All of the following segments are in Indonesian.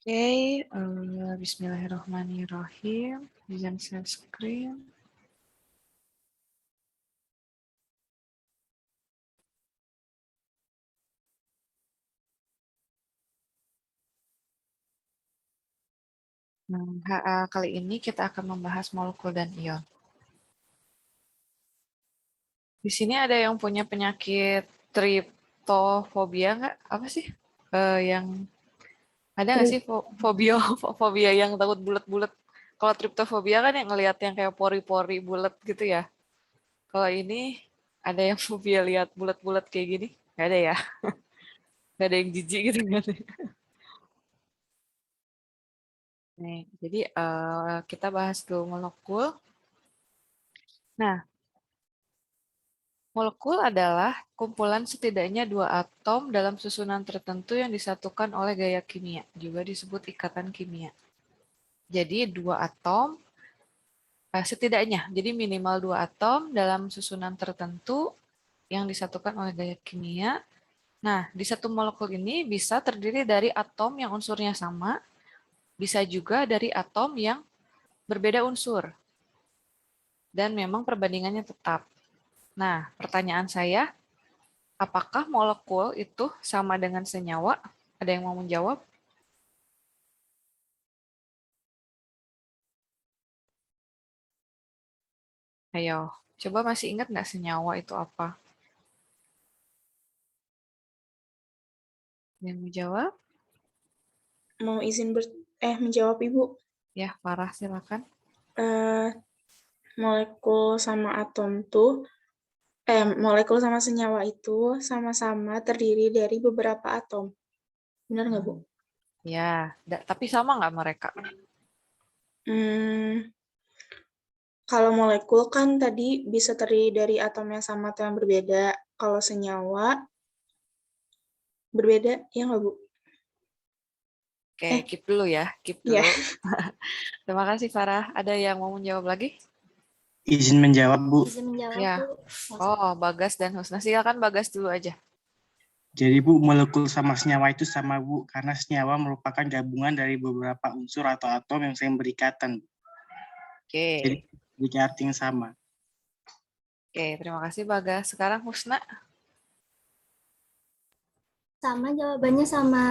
Oke, bismillahirrahmanirrahim. Izin share screen. Nah, kali ini kita akan membahas molekul dan ion. Di sini ada yang punya penyakit triptofobia nggak? Apa sih? Yang ada nggak sih fobia fobia yang takut bulat-bulat? Kalau triptofobia kan yang ngelihat yang kayak pori-pori bulat gitu ya. Kalau ini ada yang fobia lihat bulat-bulat kayak gini? Nggak ada ya? Nggak ada yang jijik gitu kan? Nih, jadi kita bahas dulu molekul. Nah, molekul adalah kumpulan setidaknya dua atom dalam susunan tertentu yang disatukan oleh gaya kimia, juga disebut ikatan kimia. Jadi dua atom, setidaknya, jadi minimal dua atom dalam susunan tertentu yang disatukan oleh gaya kimia. Nah, di satu molekul ini bisa terdiri dari atom yang unsurnya sama, bisa juga dari atom yang berbeda unsur, dan memang perbandingannya tetap. Nah, pertanyaan saya, apakah molekul itu sama dengan senyawa? Ada yang mau menjawab? Ayo, coba masih ingat nggak senyawa itu apa? Yang menjawab? Mau izin menjawab Ibu. Ya, Farah silakan. Eh, molekul sama atom tuh, molekul sama senyawa itu sama-sama terdiri dari beberapa atom. Benar nggak, Bu? Ya, tapi sama nggak mereka? Hmm, kalau molekul kan tadi bisa terdiri dari atom yang sama atau yang berbeda. Kalau senyawa berbeda, ya nggak, Bu? Oke, Eh, keep dulu ya, keep ya. dulu. Terima kasih Farah. Ada yang mau menjawab lagi? Izin menjawab, Bu. Izin menjawab, Ya. Bu. Oh, Bagas dan Husna. Silakan Bagas dulu aja. Jadi, Bu, molekul sama senyawa itu sama, Bu, karena senyawa merupakan gabungan dari beberapa unsur atau atom yang saling berikatan. Jadi, Oke. memiliki arti yang sama. Oke, terima kasih Bagas. Sekarang Husna. Sama jawabannya sama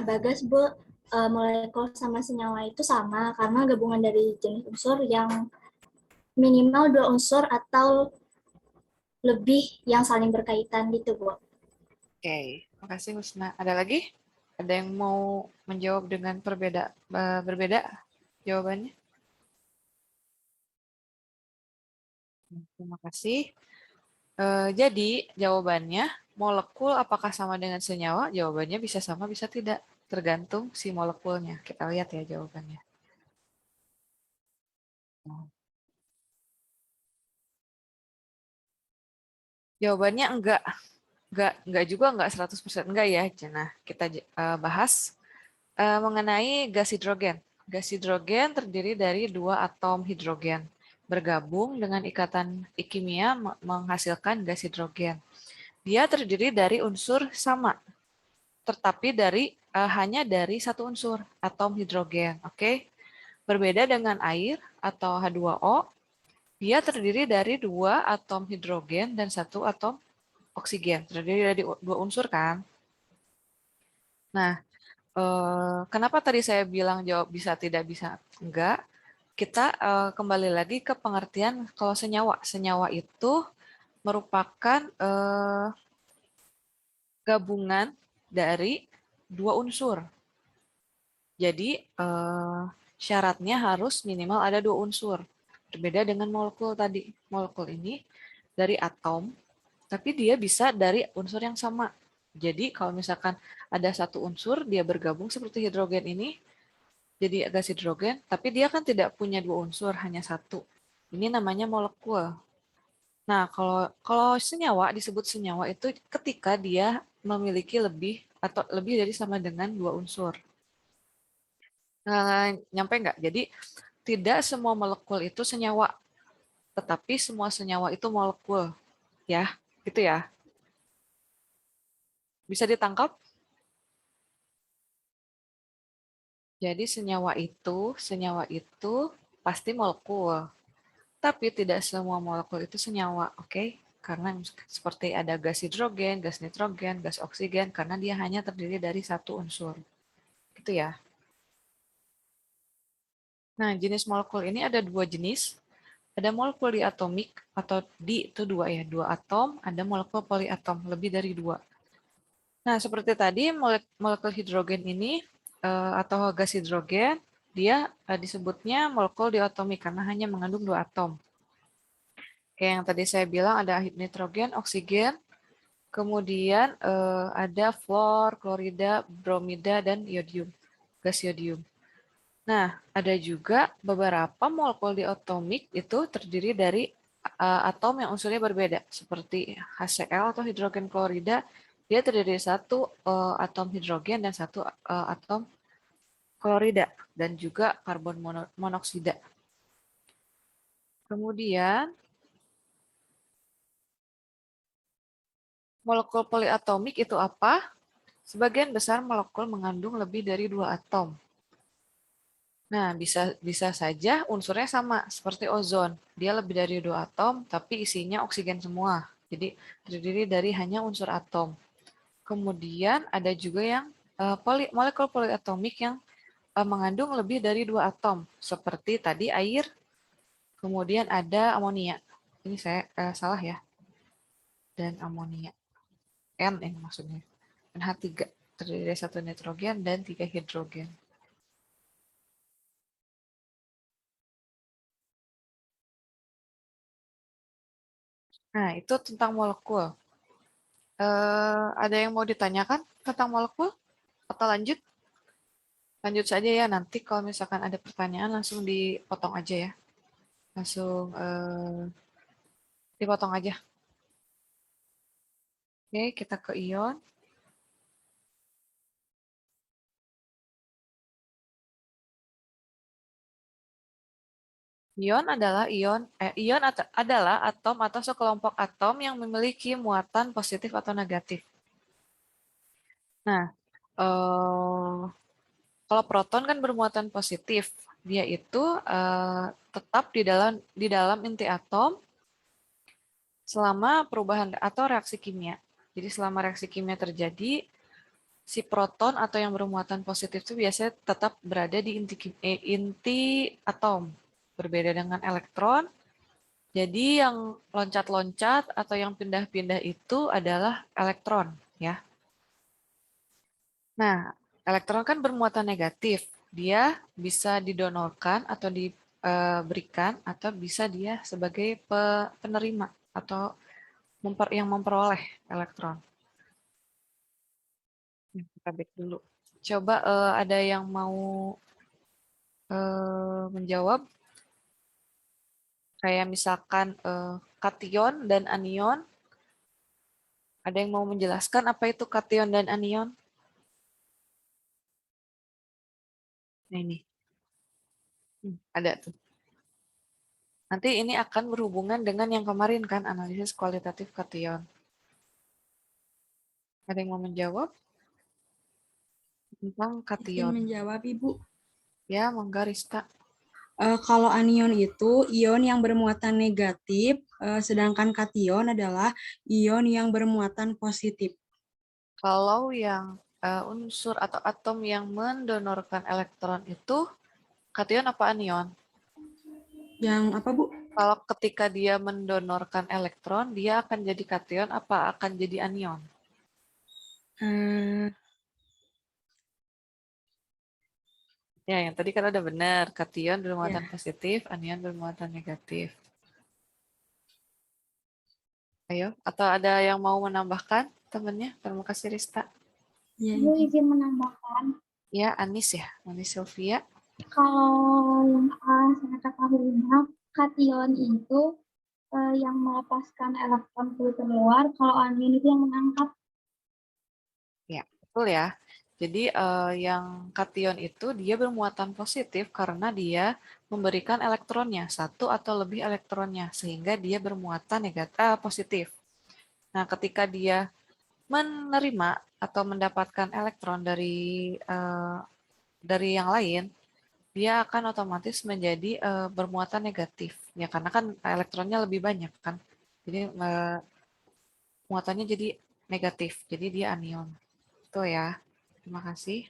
Bagas, Bu. Molekul sama senyawa itu sama karena gabungan dari jenis unsur yang minimal dua unsur atau lebih yang saling berkaitan gitu, Bu. Oke, terima kasih Husna. Ada lagi? Ada yang mau menjawab dengan berbeda jawabannya? Terima kasih. Jadi jawabannya molekul apakah sama dengan senyawa? Jawabannya bisa sama, bisa tidak. Tergantung si molekulnya. Kita lihat ya jawabannya. Jawabannya enggak juga enggak 100% enggak ya. Nah, kita bahas mengenai gas hidrogen. Gas hidrogen terdiri dari dua atom hidrogen bergabung dengan ikatan kimia menghasilkan gas hidrogen. Dia terdiri dari unsur sama, tetapi hanya dari satu unsur, atom hidrogen. Oke, berbeda dengan air atau H2O, dia terdiri dari dua atom hidrogen dan satu atom oksigen. Terdiri dari dua unsur kan? Nah, kenapa tadi saya bilang jawab bisa tidak bisa enggak? Kita kembali lagi ke pengertian kalau senyawa. Senyawa itu merupakan gabungan dari dua unsur. Jadi syaratnya harus minimal ada dua unsur. Berbeda dengan molekul tadi. Molekul ini dari atom, tapi dia bisa dari unsur yang sama. Jadi kalau misalkan ada satu unsur, dia bergabung seperti hidrogen ini, jadi gas hidrogen, tapi dia kan tidak punya dua unsur, hanya satu. Ini namanya molekul. Nah, kalau senyawa disebut senyawa itu ketika dia memiliki lebih atau lebih dari sama dengan dua unsur. Nyampe nggak? Jadi tidak semua molekul itu senyawa, tetapi semua senyawa itu molekul, ya, gitu ya. Bisa ditangkap? Jadi senyawa itu pasti molekul. Tapi tidak semua molekul itu senyawa, oke? Karena seperti ada gas hidrogen, gas nitrogen, gas oksigen, karena dia hanya terdiri dari satu unsur. Gitu ya. Nah, jenis molekul ini ada dua jenis. Ada molekul diatomik, atau di itu dua ya, dua atom. Ada molekul poliatom, lebih dari dua. Nah, seperti tadi molekul hidrogen ini atau gas hidrogen, dia disebutnya molekul diatomik karena hanya mengandung dua atom. Kayak yang tadi saya bilang ada nitrogen, oksigen, kemudian ada fluor, klorida, bromida, dan yodium, gas yodium. Nah, ada juga beberapa molekul diatomik itu terdiri dari atom yang unsurnya berbeda, seperti HCl atau hidrogen klorida, dia terdiri dari satu atom hidrogen dan satu atom klorida, dan juga karbon monoksida. Kemudian, molekul poliatomik itu apa? Sebagian besar molekul mengandung lebih dari dua atom. Nah, bisa saja unsurnya sama, seperti ozon. Dia lebih dari dua atom, tapi isinya oksigen semua. Jadi, terdiri dari hanya unsur atom. Kemudian, ada juga yang molekul poliatomik yang mengandung lebih dari dua atom, seperti tadi air, kemudian ada amonia. Ini saya salah ya. Dan amonia. N ini maksudnya. NH3, terdiri dari satu nitrogen dan tiga hidrogen. Nah, itu tentang molekul. Ada yang mau ditanyakan tentang molekul? Atau lanjut? Lanjut saja ya, nanti kalau misalkan ada pertanyaan langsung dipotong aja ya. Langsung dipotong aja. Oke, kita ke ion. Ion adalah adalah atom atau sekelompok atom yang memiliki muatan positif atau negatif. Nah, kalau proton kan bermuatan positif, dia itu tetap di dalam inti atom selama perubahan atau reaksi kimia. Jadi selama reaksi kimia terjadi, si proton atau yang bermuatan positif itu biasanya tetap berada di inti atom. Berbeda dengan elektron, jadi yang loncat-loncat atau yang pindah-pindah itu adalah elektron, ya. Nah, elektron kan bermuatan negatif. Dia bisa didonorkan atau diberikan atau bisa dia sebagai penerima atau yang memperoleh elektron. Kita back dulu. Coba ada yang mau menjawab? Kayak misalkan kation dan anion. Ada yang mau menjelaskan apa itu kation dan anion? Nah, ini. Ada tuh. Nanti ini akan berhubungan dengan yang kemarin kan, analisis kualitatif kation. Ada yang mau menjawab? Tentang Izin kation. menjawab, Ibu. Ya, monggo Rista. Kalau anion itu ion yang bermuatan negatif, sedangkan kation adalah ion yang bermuatan positif. Kalau yang unsur atau atom yang mendonorkan elektron itu kation apa anion? Yang apa, Bu? Kalau ketika dia mendonorkan elektron, dia akan jadi kation apa akan jadi anion? Ya, yang tadi kan udah benar. Kation bermuatan positif, anion bermuatan negatif. Ayo, atau ada yang mau menambahkan temannya? Terima kasih Rista. Ya, Ibu izin menambahkan, Ya, Anis ya, Anis Sylvia. kalau yang saya ketahui, kation itu yang melepaskan elektron keluar, kalau anion itu yang mengangkat. Ya, betul ya. Jadi yang kation itu dia bermuatan positif karena dia memberikan elektronnya, satu atau lebih elektronnya, sehingga dia bermuatan positif. Nah, ketika dia menerima atau mendapatkan elektron dari yang lain, dia akan otomatis menjadi bermuatan negatif. Ya karena kan elektronnya lebih banyak kan. Jadi muatannya jadi negatif. Jadi dia anion. Itu ya. Terima kasih.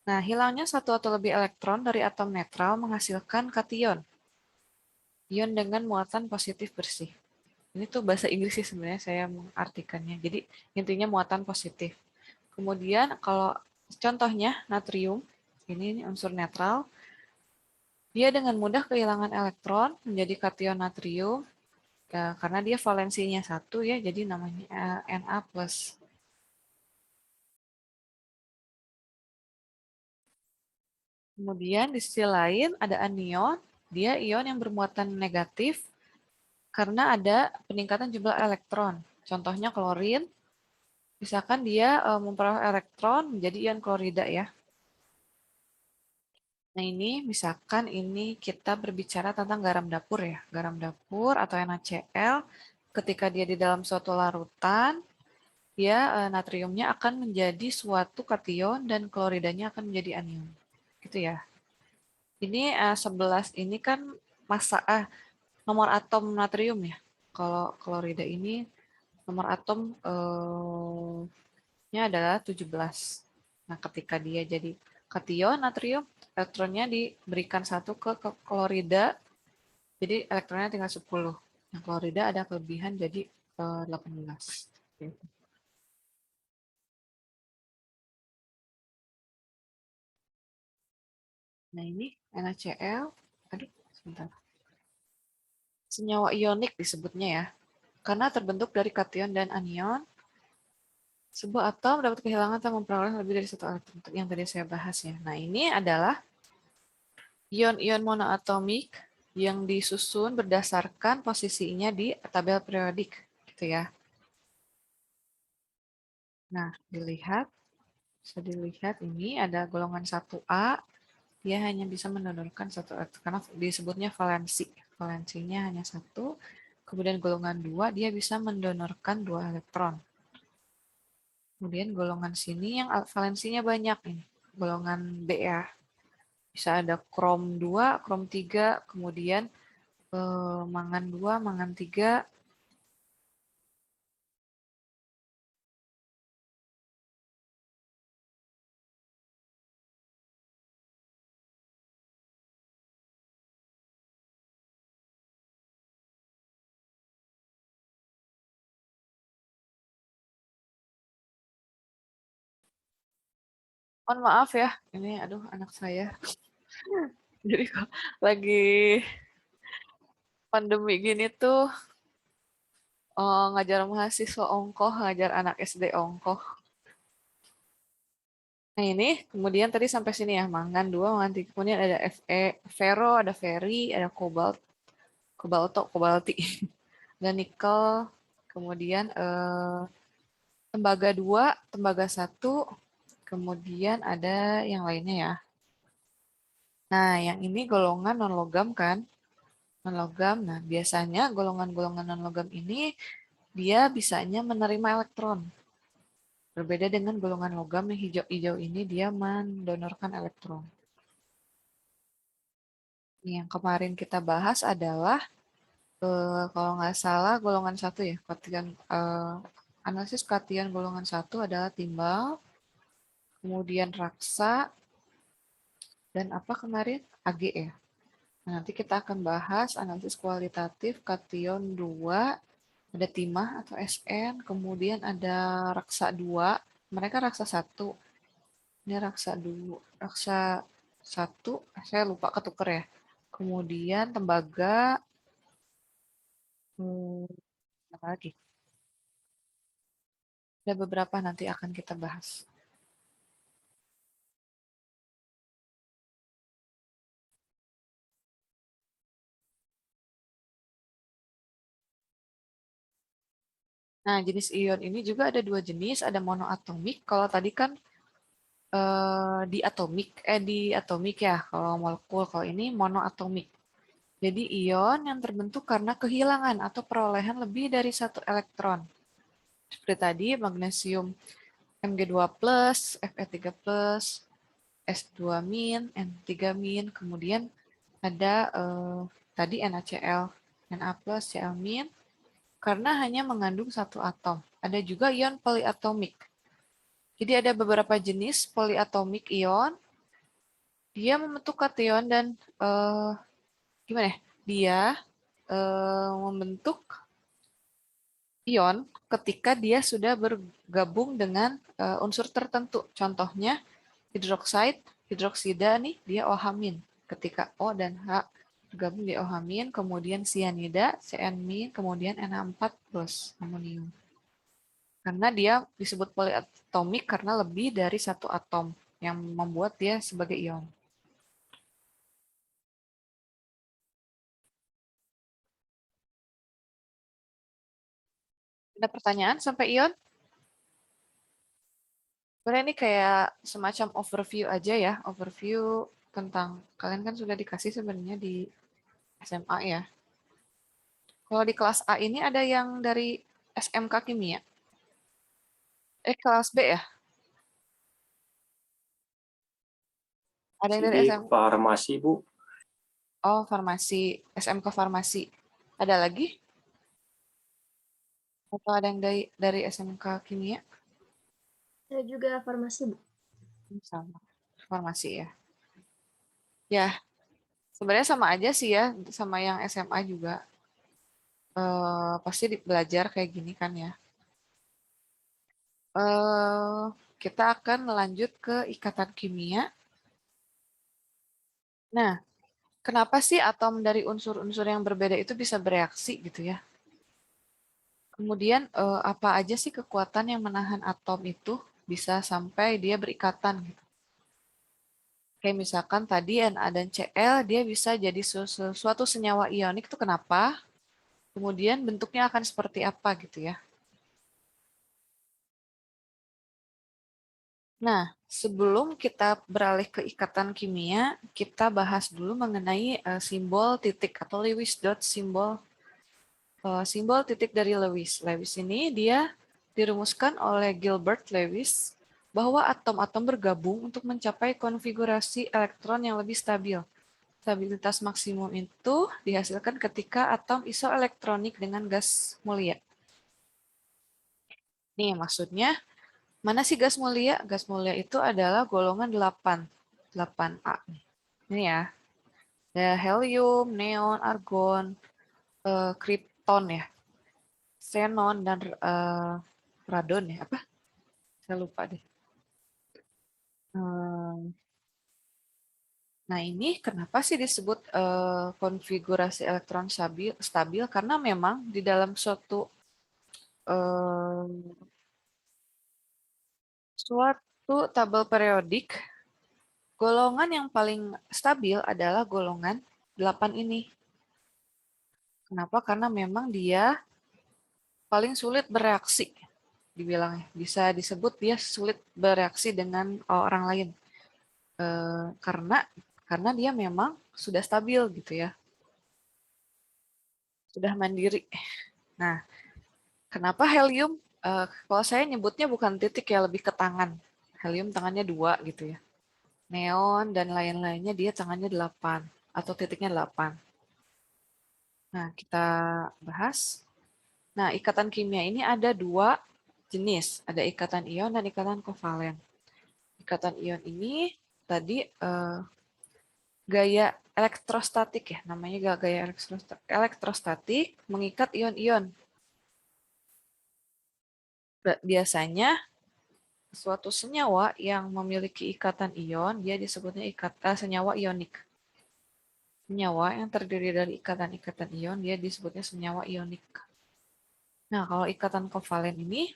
Nah, hilangnya satu atau lebih elektron dari atom netral menghasilkan kation. Ion dengan muatan positif bersih. Ini tuh bahasa Inggris sih sebenarnya saya mengartikannya. Jadi intinya muatan positif. Kemudian kalau contohnya natrium, ini unsur netral, dia dengan mudah kehilangan elektron menjadi kation natrium ya, karena dia valensinya 1 ya, jadi namanya Na+. Kemudian di sisi lain ada anion, dia ion yang bermuatan negatif karena ada peningkatan jumlah elektron. Contohnya klorin, misalkan dia memperoleh elektron menjadi ion klorida ya. Nah ini misalkan ini kita berbicara tentang garam dapur ya. Garam dapur atau NaCl ketika dia di dalam suatu larutan, dia natriumnya akan menjadi suatu kation dan kloridanya akan menjadi anion. Gitu ya. Ini 11 ini kan nomor atom natrium ya. Kalau klorida ini nomor atomnya adalah 17. Nah, ketika dia jadi kation natrium, elektronnya diberikan 1 ke klorida, jadi elektronnya tinggal 10. Nah, klorida ada kelebihan jadi 18. Gitu. Nah, ini NaCl. Aduh, sebentar. Senyawa ionik disebutnya ya. Karena terbentuk dari kation dan anion, sebuah atom dapat kehilangan atau memperoleh lebih dari satu elektron yang tadi saya bahas ya. Nah, ini adalah ion-ion monoatomik yang disusun berdasarkan posisinya di tabel periodik, gitu ya. Nah, bisa dilihat ini ada golongan 1A, dia hanya bisa mendonorkan 1 elektron, karena disebutnya valensi. Valensinya hanya 1, kemudian golongan 2, dia bisa mendonorkan 2 elektron. Kemudian golongan sini yang valensinya banyak nih, golongan B ya. Bisa ada krom 2, krom 3, kemudian mangan 2, mangan 3. Mohon maaf ya, ini aduh anak saya. Jadi kok lagi pandemi gini tuh ngajar mahasiswa ongkoh, ngajar anak SD ongkoh. Nah ini kemudian tadi sampai sini ya, mangan 2, mangan 3. Kemudian ada ferro, ada feri, ada kobalti, ada nikel, kemudian tembaga 2, tembaga 1, kemudian ada yang lainnya ya. Nah yang ini golongan non-logam kan, non-logam. Nah biasanya golongan-golongan non-logam ini dia bisanya menerima elektron. Berbeda dengan golongan logam yang hijau-hijau ini dia mendonorkan elektron. Yang kemarin kita bahas adalah kalau nggak salah golongan 1 ya. Analisis kation golongan 1 adalah timbal, kemudian raksa, dan apa kemarin? Ag ya. Nah, nanti kita akan bahas analisis kualitatif kation 2, ada timah atau Sn, kemudian ada raksa 2, mereka raksa 1. Ini raksa 2, raksa 1, saya lupa ketuker ya. Kemudian tembaga, apa lagi? Ada beberapa nanti akan kita bahas. Nah, jenis ion ini juga ada 2 jenis, ada monoatomik. Kalau tadi kan diatomik ya, kalau molekul. Kalau ini monoatomik. Jadi ion yang terbentuk karena kehilangan atau perolehan lebih dari 1 elektron. Seperti tadi, magnesium Mg2+, Fe3+, S2-, N3-, kemudian ada tadi NaCl, Na+, Cl-, karena hanya mengandung satu atom. Ada juga ion polyatomik. Jadi ada beberapa jenis polyatomik ion, dia membentuk kation dan gimana ya? Dia membentuk ion ketika dia sudah bergabung dengan unsur tertentu. Contohnya hidroksida, hidroksida nih dia OH-. Ketika O dan H bergabung di OH-, kemudian sianida, Cn-, kemudian Na4+ amonium. Karena dia disebut polyatomik karena lebih dari satu atom yang membuat dia sebagai ion. Ada pertanyaan sampai ion? Sebenarnya ini kayak semacam overview aja ya, overview tentang kalian kan sudah dikasih sebenarnya di SMA ya. Kalau di kelas A ini ada yang dari SMK Kimia. Kelas B ya? Ada yang dari Di SMK? farmasi, Bu. Oh, farmasi, SMK farmasi. Ada lagi? Atau ada yang dari SMK Kimia? Saya juga farmasi, Bu. Sama, farmasi ya. Ya, sebenarnya sama aja sih ya, sama yang SMA juga. Pasti belajar kayak gini kan ya. Kita akan melanjut ke ikatan kimia. Nah, kenapa sih atom dari unsur-unsur yang berbeda itu bisa bereaksi gitu ya? Kemudian apa aja sih kekuatan yang menahan atom itu bisa sampai dia berikatan gitu? Kayak misalkan tadi Na dan Cl dia bisa jadi suatu senyawa ionik itu kenapa? Kemudian bentuknya akan seperti apa gitu ya? Nah, sebelum kita beralih ke ikatan kimia, kita bahas dulu mengenai simbol titik atau Lewis dot simbol. Simbol titik dari Lewis. Lewis ini dia dirumuskan oleh Gilbert Lewis bahwa atom-atom bergabung untuk mencapai konfigurasi elektron yang lebih stabil. Stabilitas maksimum itu dihasilkan ketika atom isoelektronik dengan gas mulia. Nih, maksudnya mana sih gas mulia? Gas mulia itu adalah golongan 8. 8A. Ini ya. Ada helium, neon, argon, krypton ya. Xenon dan radon ya. Apa? Saya lupa deh. Nah, ini kenapa sih disebut konfigurasi elektron stabil? Karena memang di dalam suatu tabel periodik, golongan yang paling stabil adalah golongan 8 ini. Kenapa? Karena memang dia paling sulit bereaksi, dibilangnya. Bisa disebut dia sulit bereaksi dengan orang lain. Karena dia memang sudah stabil gitu ya. Sudah mandiri. Nah, kenapa helium? Kalau saya nyebutnya bukan titik ya, lebih ke tangan. Helium tangannya 2 gitu ya. Neon dan lain-lainnya dia tangannya 8 atau titiknya 8. Nah, kita bahas. Nah, ikatan kimia ini ada 2 jenis. Ada ikatan ion dan ikatan kovalen. Ikatan ion ini tadi gaya elektrostatik ya, namanya gaya elektrostatik mengikat ion-ion. Biasanya suatu senyawa yang memiliki ikatan ion, dia disebutnya senyawa ionik. Senyawa yang terdiri dari ikatan-ikatan ion, dia disebutnya senyawa ionik. Nah, kalau ikatan kovalen ini,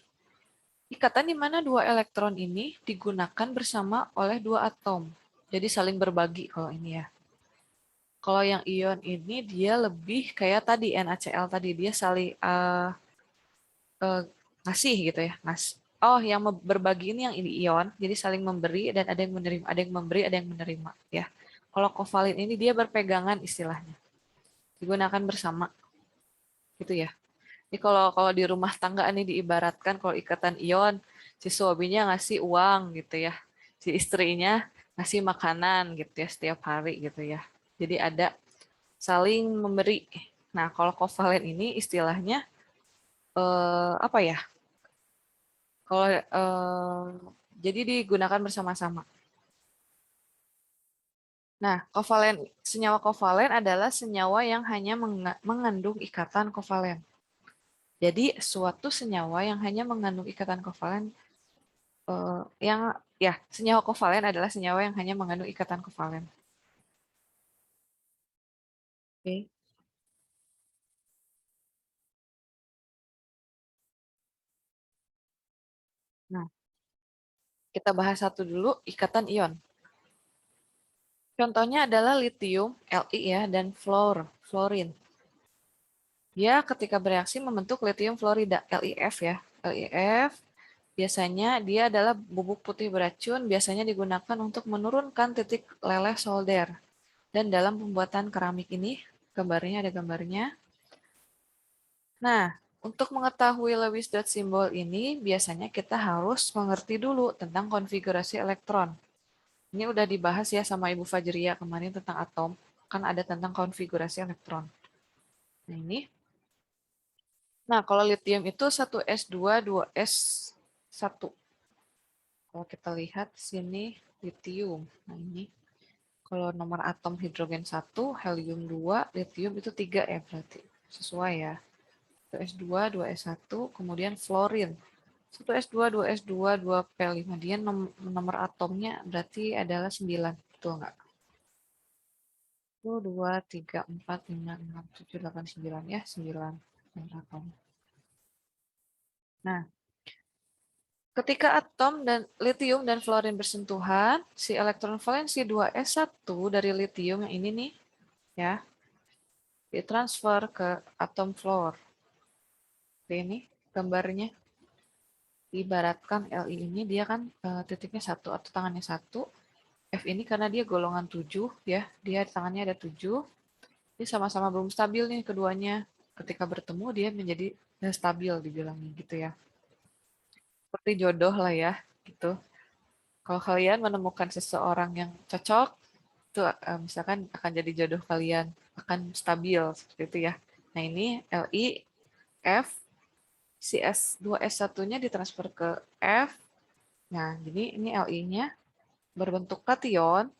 ikatan di mana 2 elektron ini digunakan bersama oleh 2 atom. Jadi saling berbagi kalau ini ya. Kalau yang ion ini dia lebih kayak tadi NaCl tadi, dia saling ngasih gitu ya. Oh, yang berbagi ini yang ini ion, jadi saling memberi dan ada yang menerima, ada yang memberi, ada yang menerima ya. Kalau kovalen ini dia berpegangan istilahnya. Digunakan bersama. Gitu ya. Jadi kalau di rumah tangga ini diibaratkan kalau ikatan ion, si suaminya ngasih uang gitu ya. Si istrinya ngasih makanan gitu ya setiap hari gitu ya. Jadi ada saling memberi. Nah, kalau kovalen ini istilahnya apa ya? Kalau jadi digunakan bersama-sama. Nah, senyawa kovalen adalah senyawa yang hanya mengandung ikatan kovalen. Jadi suatu senyawa yang hanya mengandung ikatan kovalen senyawa kovalen adalah senyawa yang hanya mengandung ikatan kovalen. Oke. Nah, kita bahas satu dulu, ikatan ion. Contohnya adalah litium, Li ya, dan fluorine. Dia ketika bereaksi membentuk litium fluorida, LiF ya. LiF biasanya dia adalah bubuk putih beracun, biasanya digunakan untuk menurunkan titik leleh solder. Dan dalam pembuatan keramik ini, gambarnya ada gambarnya. Nah, untuk mengetahui Lewis dot simbol ini, biasanya kita harus mengerti dulu tentang konfigurasi elektron. Ini udah dibahas ya sama Ibu Fajria kemarin tentang atom. Kan ada tentang konfigurasi elektron. Nah, ini. Nah, kalau lithium itu 1s2, 2s1. Kalau kita lihat sini lithium. Nah, ini. Kalau nomor atom hidrogen 1, helium 2, lithium itu 3 ya berarti. Sesuai ya. 1s2, 2s1, kemudian fluorine. 1s2, 2s2, 2p5. Dia nomor atomnya berarti adalah 9. Betul nggak? 1, 2, 3, 4, 5, 6, 7, 8, 9 ya. 9 atom. Nah, ketika atom dan lithium dan fluorine bersentuhan, si elektron valensi 2s1 dari lithium yang ini nih, ya, ditransfer ke atom fluor. Oke, ini gambarnya. Ibaratkan Li ini dia kan titiknya 1 atau tangannya 1. F ini karena dia golongan 7 ya, dia tangannya ada 7. Dia sama-sama belum stabil nih keduanya. Ketika bertemu dia menjadi stabil dibilangnya gitu ya. Seperti jodoh lah ya, gitu. Kalau kalian menemukan seseorang yang cocok, itu misalkan akan jadi jodoh kalian, akan stabil seperti itu ya. Nah, ini Li, F, si S2S1-nya ditransfer ke F. Nah, jadi ini Li-nya berbentuk kation,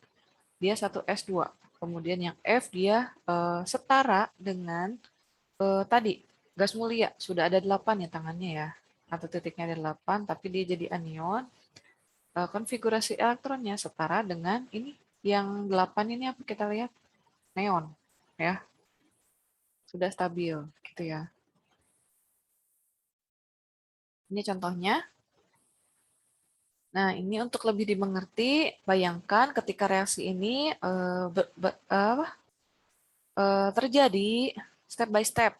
dia 1s2. Kemudian yang F dia setara dengan tadi gas mulia, sudah ada 8 ya tangannya ya. Atau titiknya ada 8, tapi dia jadi anion. Konfigurasi elektronnya setara dengan ini. Yang 8 ini apa kita lihat? Neon. Ya, sudah stabil gitu ya. Ini contohnya. Nah, ini untuk lebih dimengerti, bayangkan ketika reaksi ini terjadi step by step.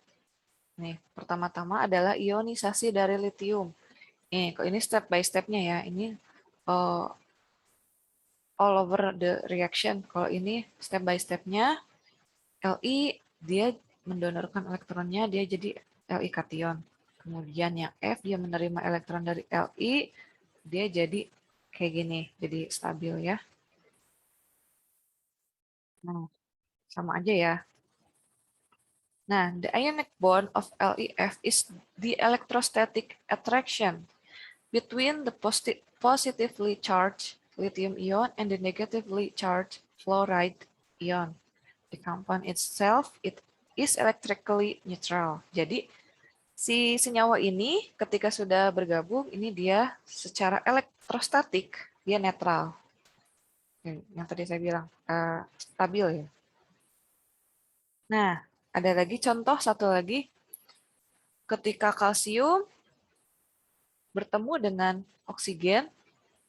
Nih, pertama-tama adalah ionisasi dari litium. Nih, kok ini step by step-nya ya. Ini all over the reaction. Kalau ini step by step-nya, Li dia mendonorkan elektronnya, dia jadi Li kation. Kemudian yang F dia menerima elektron dari Li, dia jadi kayak gini, jadi stabil ya. Nah, sama aja ya. Nah, the ionic bond of LiF is the electrostatic attraction between the positively charged lithium ion and the negatively charged fluoride ion. The compound itself is electrically neutral. Jadi si senyawa ini ketika sudah bergabung ini dia secara elektrostatik dia netral. Yang tadi saya bilang stabil ya. Nah, ada lagi contoh satu lagi. Ketika kalsium bertemu dengan oksigen,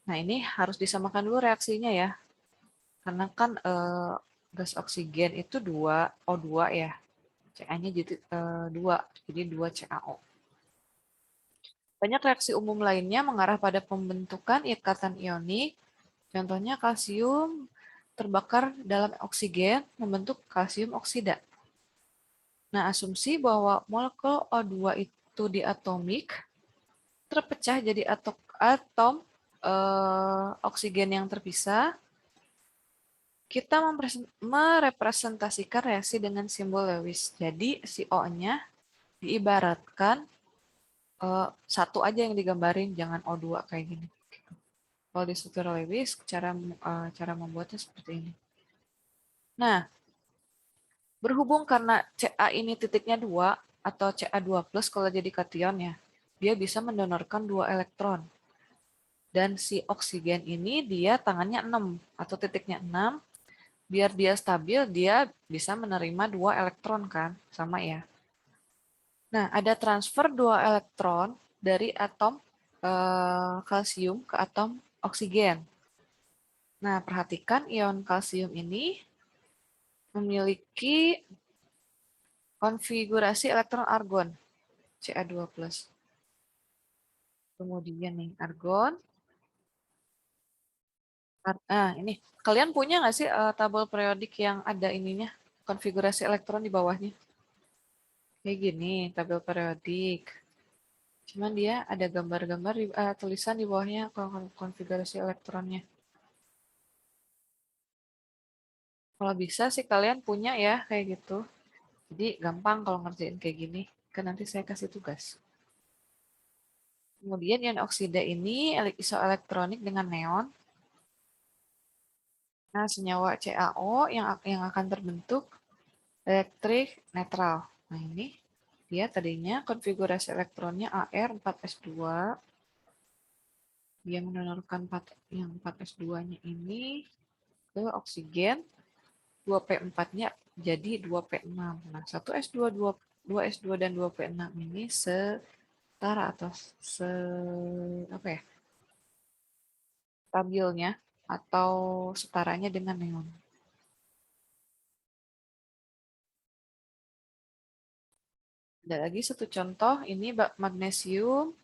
nah ini harus disamakan dulu reaksinya ya. Karena kan gas oksigen itu 2 O2 ya. Ca-nya jadi 2, jadi 2 CaO. Banyak reaksi umum lainnya mengarah pada pembentukan ikatan ionik. Contohnya kalsium terbakar dalam oksigen membentuk kalsium oksida. Nah, asumsi bahwa molekul O2 itu diatomik terpecah jadi atom oksigen yang terpisah. kita merepresentasikan reaksi dengan simbol Lewis. Jadi si O-nya diibaratkan satu aja yang digambarin, jangan O2 kayak gini. Kalau di struktur Lewis, cara membuatnya seperti ini. Nah, berhubung karena Ca ini titiknya 2 atau Ca2+ kalau jadi kation ya, dia bisa mendonorkan 2 elektron. Dan si oksigen ini dia tangannya 6 atau titiknya 6, biar dia stabil, dia bisa menerima 2 elektron kan, sama ya. Nah, ada transfer 2 elektron dari atom kalsium ke atom oksigen. Nah, perhatikan ion kalsium ini memiliki konfigurasi elektron argon, Ca2+. Kemudian nih, argon. Ini. Kalian punya nggak sih tabel periodik yang ada ininya, konfigurasi elektron di bawahnya? Kayak gini, tabel periodik. Cuman dia ada gambar-gambar, tulisan di bawahnya konfigurasi elektronnya. Kalau bisa sih kalian punya ya kayak gitu. Jadi gampang kalau ngerjain kayak gini. Kan nanti saya kasih tugas. Kemudian ion oksida ini isoelektronik dengan neon. Nah, senyawa CaO yang akan terbentuk elektrik netral. Nah, ini dia tadinya konfigurasi elektronnya Ar4s2. Dia mendonorkan yang 4s2-nya ini ke oksigen. 2p4-nya jadi 2p6. Nah, 1s2, 2s2 dan 2p6 ini setara atau apa ya? Stabilnya atau setaranya dengan neon. Ada lagi satu contoh, ini magnesium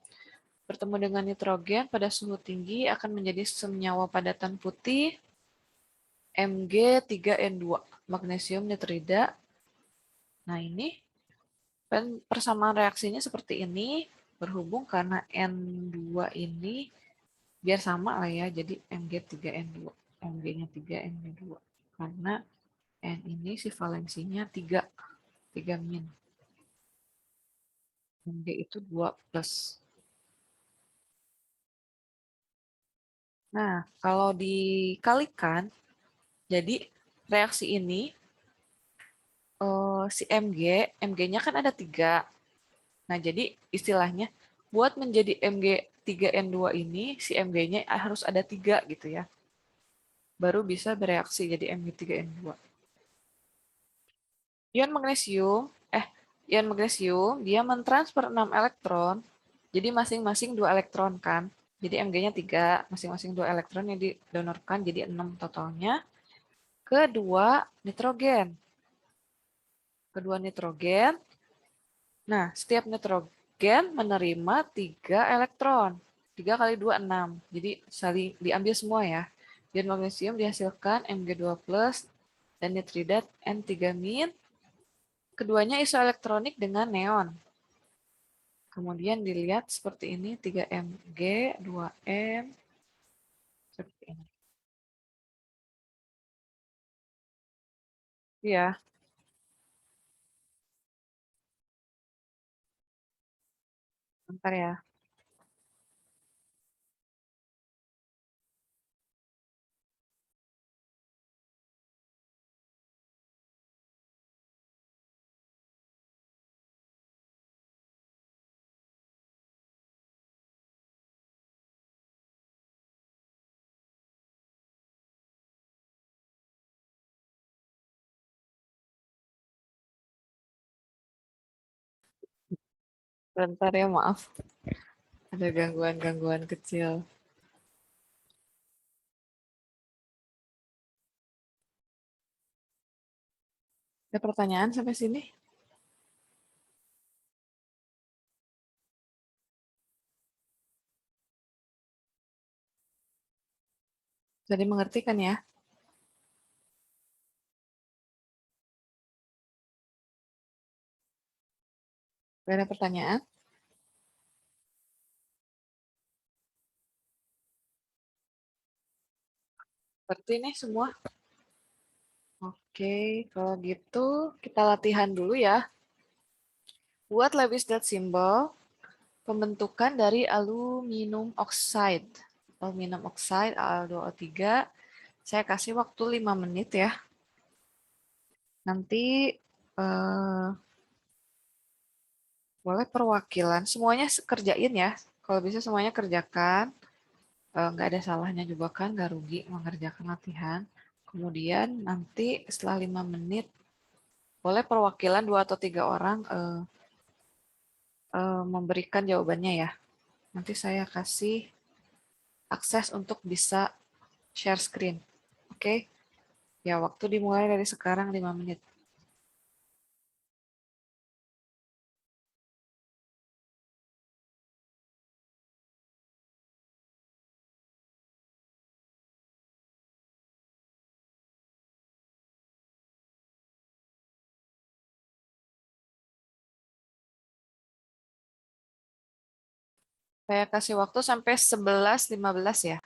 bertemu dengan nitrogen pada suhu tinggi akan menjadi senyawa padatan putih Mg3N2, magnesium nitrida. Nah, ini persamaan reaksinya seperti ini, berhubung karena N2 ini biar sama lah ya, jadi Mg3N2. Mg-nya 3, Mg2. Karena N ini si valensinya 3, 3 min. Mg itu 2+. Nah, kalau dikalikan, jadi reaksi ini, si Mg-nya kan ada 3. Nah, jadi istilahnya, buat menjadi Mg3N2 ini, si Mg-nya harus ada 3 gitu ya. Baru bisa bereaksi jadi Mg3N2. Ion magnesium, dia mentransfer 6 elektron, jadi masing-masing 2 elektron kan. Jadi Mg-nya 3, masing-masing 2 elektron yang didonorkan, jadi 6 totalnya. Kedua nitrogen. Nah, setiap nitrogen menerima 3 elektron. 3 kali 2, 6. Jadi saling diambil semua ya. Ion magnesium dihasilkan Mg2+, dan nitrida N3-. Keduanya isoelektronik dengan neon. Kemudian dilihat seperti ini, 3Mg, 2N, seperti ini. Ya, bentar ya. Bentar ya, maaf. Ada gangguan-gangguan kecil. Ada pertanyaan sampai sini? Jadi mengerti kan ya? Ada pertanyaan? Seperti ini semua. Oke, kalau gitu kita latihan dulu ya. Buat Lewis dot symbol, pembentukan dari aluminium oxide. Aluminium oxide, Al2O3. Saya kasih waktu 5 menit ya. Nanti boleh perwakilan. Semuanya kerjain ya. Kalau bisa semuanya kerjakan. Nggak ada salahnya juga kan, nggak rugi mengerjakan latihan. Kemudian nanti setelah 5 menit, boleh perwakilan 2 atau 3 orang memberikan jawabannya ya. Nanti saya kasih akses untuk bisa share screen. Oke? Ya, waktu dimulai dari sekarang 5 menit. Saya kasih waktu sampai 11.15 ya.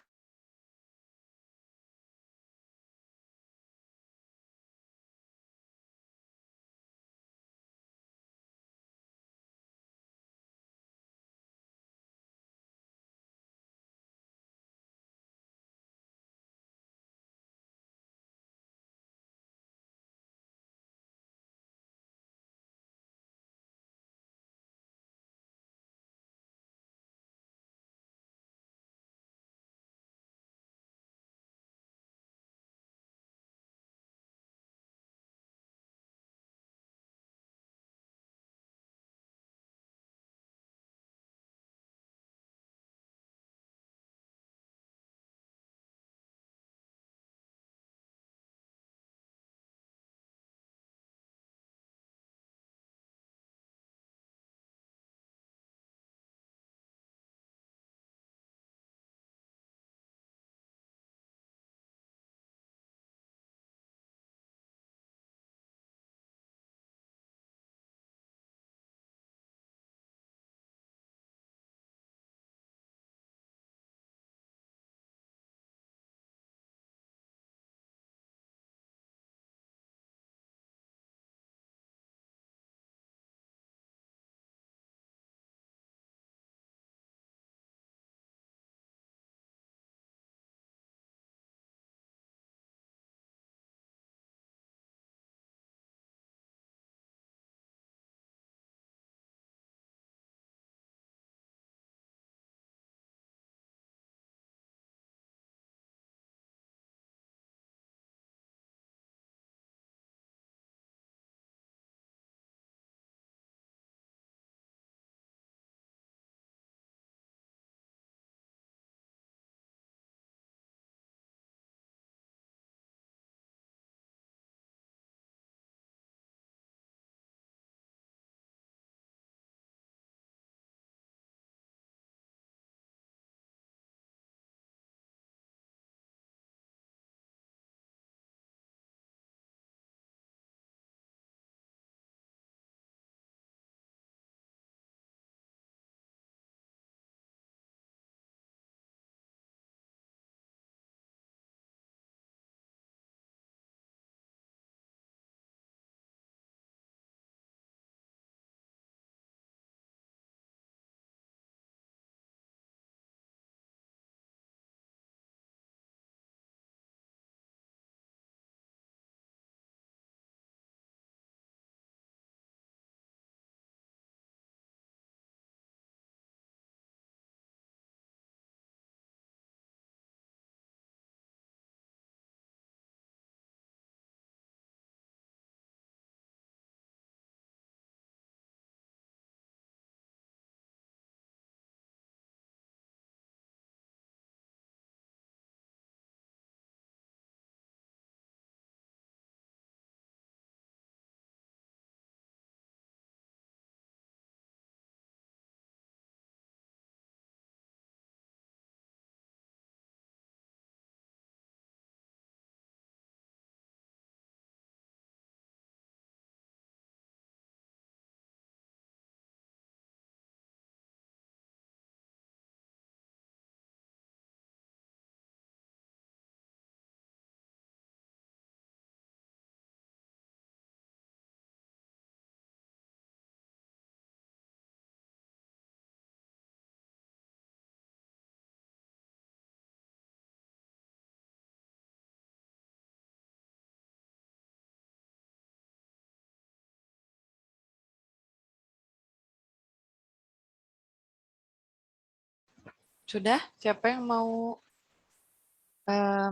Sudah? Siapa yang mau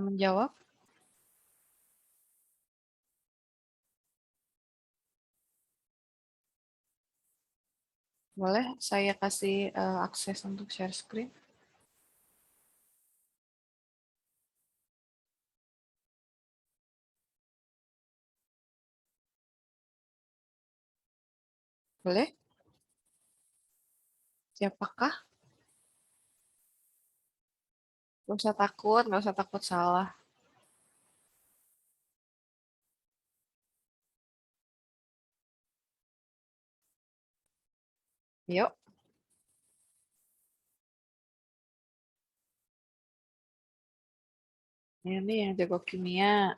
menjawab? Boleh saya kasih akses untuk share screen? Boleh? Siapakah? Nggak usah takut salah. Yuk. Ini yang jago kimia.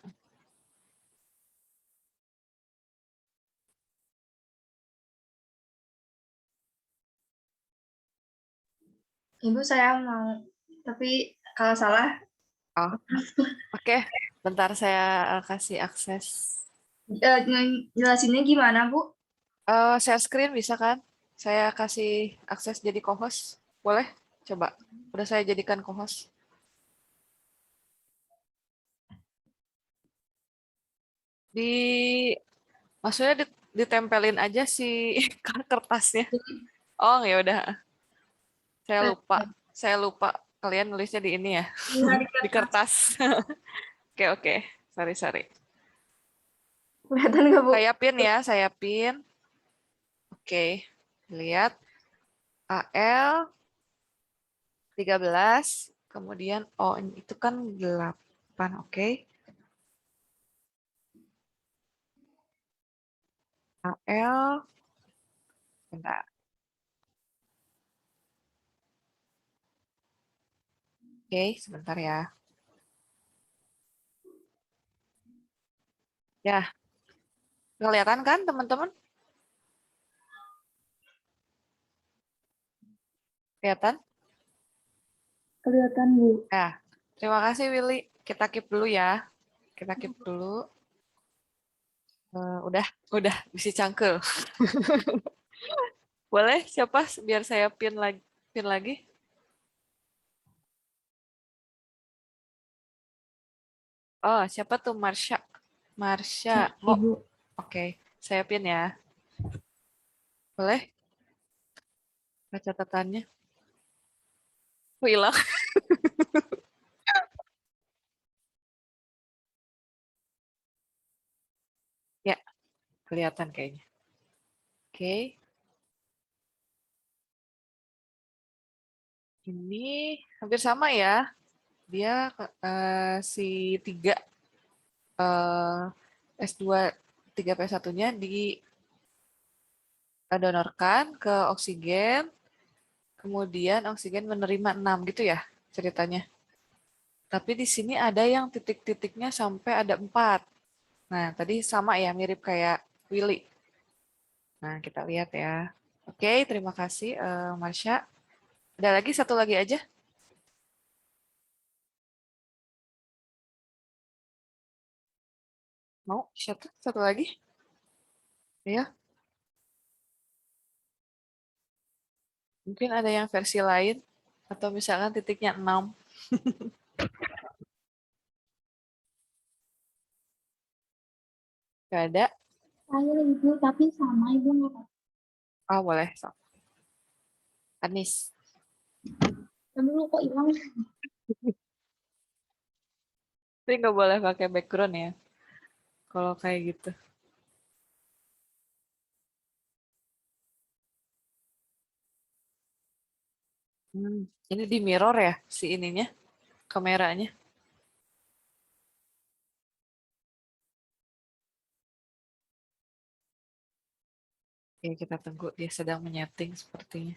Ibu saya mau, tapi kalau salah, Oh, oke. Bentar saya kasih akses. jelasinnya gimana, Bu? Share screen bisa kan? Saya kasih akses jadi co-host. Boleh? Coba. Udah saya jadikan co-host. Di maksudnya ditempelin aja si kertasnya. Oh, ya udah. Saya lupa. Saya lupa kalian nulisnya di ini ya, di kertas. Oke, oke. Sorry, sorry. Kelihatan nggak, Bu? Saya pin ya, saya pin. Oke. Lihat AL 13, kemudian O itu kan 8, oke. AL, bentar. Oke, sebentar ya. Ya, kelihatan kan teman-teman? Kelihatan? Kelihatan, Bu. Ya, terima kasih Willy. Kita keep dulu ya. Kita keep dulu. Udah, bisa cangkel. Boleh siapa biar saya pin lagi? Oh, siapa tuh Marsha? Marsha, mau? Ibu. Oke, saya pin ya. Boleh? Baca catatannya. Oh, hilang. Ya, kelihatan kayaknya. Oke. Ini hampir sama ya. Dia si 3 S2 3P1-nya didonorkan ke oksigen, kemudian oksigen menerima 6 gitu ya ceritanya. Tapi di sini ada yang titik-titiknya sampai ada 4. Nah, tadi sama ya, mirip kayak Willy. Nah, kita lihat ya. Oke, terima kasih Marsha. Ada lagi satu lagi aja. Mau satu lagi? Ya, mungkin ada yang versi lain atau misalkan titiknya 6. Gak ada. Saya Ibu, tapi sama Ibu nggak apa-apa. Oh, boleh. So. Anis. Dulu kok hilang. Tapi nggak boleh pakai background ya. Kalau kayak gitu. Ini di mirror ya si ininya, kameranya. Ya, kita tunggu dia sedang menyeting sepertinya.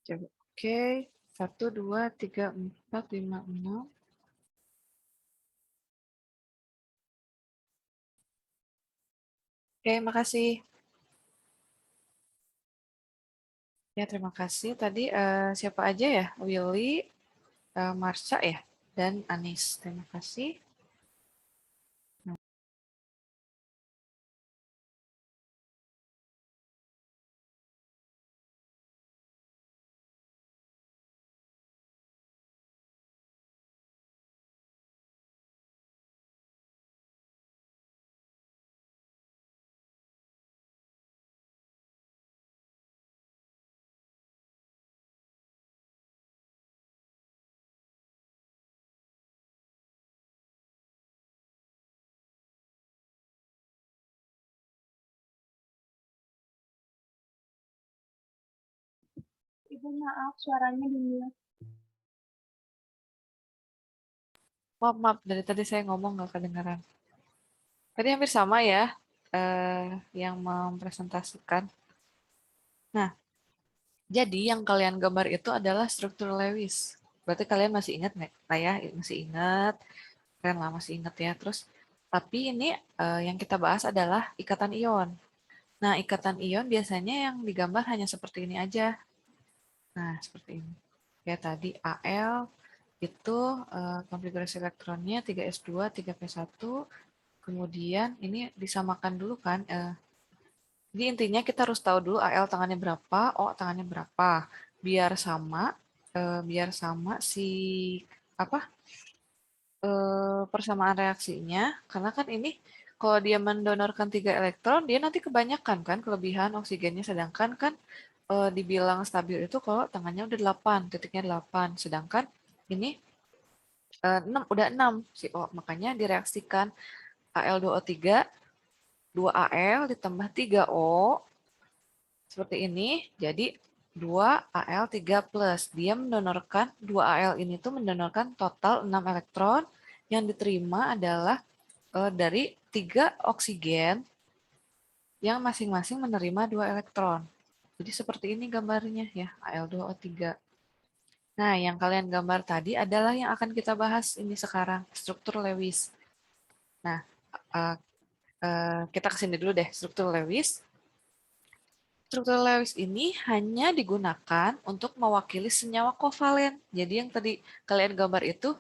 Coba. Oke. 1, 2, 3, 4, 5, 6. Oke, makasih. Ya, terima kasih. Tadi siapa aja ya? Willy, Marsha ya, dan Anis. Terima kasih. Ibu maaf, suaranya di mute. Maaf, dari tadi saya ngomong nggak kedengaran. Tadi hampir sama ya, yang mempresentasikan. Nah, jadi yang kalian gambar itu adalah struktur Lewis. Berarti kalian masih ingat nggak? Nah ya, masih ingat. Keren lah, masih ingat ya. Terus, tapi ini yang kita bahas adalah ikatan ion. Nah, ikatan ion biasanya yang digambar hanya seperti ini aja. Nah, seperti ini. Ya, tadi Al itu konfigurasi elektronnya 3s2, 3p1. Kemudian ini disamakan dulu kan. Jadi intinya kita harus tahu dulu Al tangannya berapa, O tangannya berapa. Biar sama si apa persamaan reaksinya. Karena kan ini kalau dia mendonorkan 3 elektron, dia nanti kebanyakan kan kelebihan oksigennya. Sedangkan kan dibilang stabil itu kalau tangannya udah 8, titiknya 8. Sedangkan ini 6, udah 6 si O. Makanya direaksikan Al2O3, 2Al ditambah 3O, seperti ini, jadi 2Al3+. Dia mendonorkan, 2Al ini tuh mendonorkan total 6 elektron, yang diterima adalah dari 3 oksigen yang masing-masing menerima 2 elektron. Jadi seperti ini gambarnya ya, Al2O3. Nah, yang kalian gambar tadi adalah yang akan kita bahas ini sekarang, struktur Lewis. Nah, kita kesini dulu deh, struktur Lewis. Struktur Lewis ini hanya digunakan untuk mewakili senyawa kovalen. Jadi yang tadi kalian gambar itu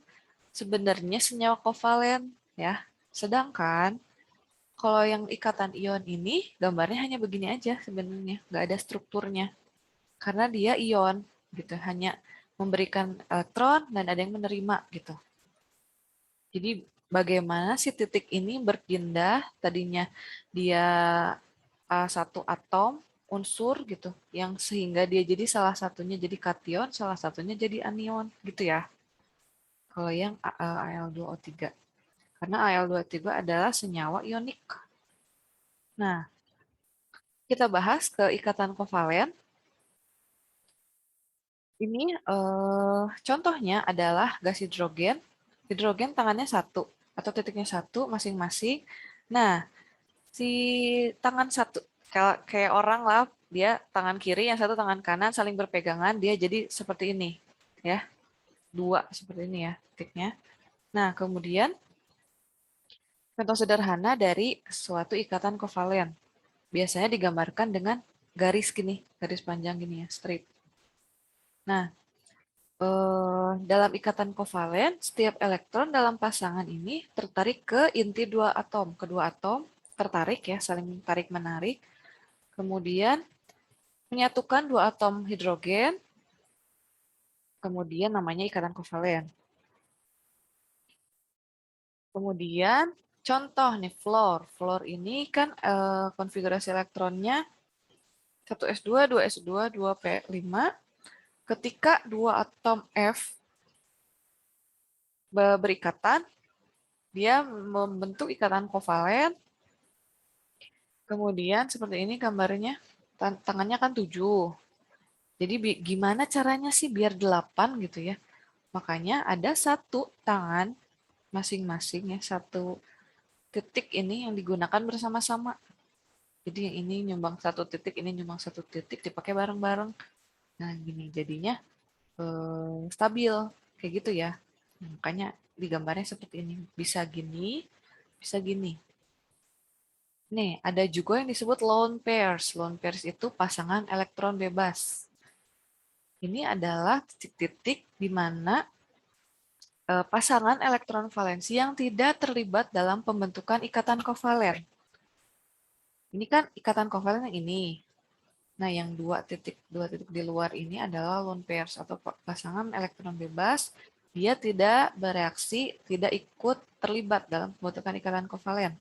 sebenarnya senyawa kovalen ya. Sedangkan kalau yang ikatan ion ini gambarnya hanya begini aja sebenarnya, nggak ada strukturnya. Karena dia ion gitu, hanya memberikan elektron dan ada yang menerima gitu. Jadi bagaimana si titik ini berpindah, tadinya dia satu atom unsur gitu, yang sehingga dia jadi salah satunya jadi kation, salah satunya jadi anion gitu ya. Kalau yang Al2O3. Karena Al2O3 adalah senyawa ionik. Nah, kita bahas ke ikatan kovalen. Ini contohnya adalah gas hidrogen. Hidrogen tangannya 1 atau titiknya 1 masing-masing. Nah, si tangan 1 kayak orang lah, dia tangan kiri, yang satu tangan kanan saling berpegangan, dia jadi seperti ini ya, 2 seperti ini ya titiknya. Nah, kemudian contoh sederhana dari suatu ikatan kovalen biasanya digambarkan dengan garis gini, garis panjang gini ya, straight. Nah, dalam ikatan kovalen, setiap elektron dalam pasangan ini tertarik ke inti 2 atom. Kedua atom tertarik ya, saling tarik-menarik. Kemudian menyatukan 2 atom hidrogen, kemudian namanya ikatan kovalen. Kemudian contoh nih fluor. Fluor ini kan konfigurasi elektronnya 1s2, 2s2, 2p5. Ketika 2 atom F berikatan, dia membentuk ikatan kovalen. Kemudian seperti ini gambarnya, tangannya kan 7. Jadi gimana caranya sih biar 8 gitu ya. Makanya ada satu tangan masing-masing ya, satu titik ini yang digunakan bersama-sama. Jadi yang ini nyumbang 1 titik, ini nyumbang 1 titik, dipakai bareng-bareng. Nah gini jadinya stabil kayak gitu ya. Makanya digambarnya seperti ini. Bisa gini, bisa gini. Nih, ada juga yang disebut lone pairs. Lone pairs itu pasangan elektron bebas. Ini adalah titik-titik di mana pasangan elektron valensi yang tidak terlibat dalam pembentukan ikatan kovalen. Ini kan ikatan kovalen yang ini. Nah, yang dua titik di luar ini adalah lone pairs atau pasangan elektron bebas. Dia tidak bereaksi, tidak ikut terlibat dalam pembentukan ikatan kovalen.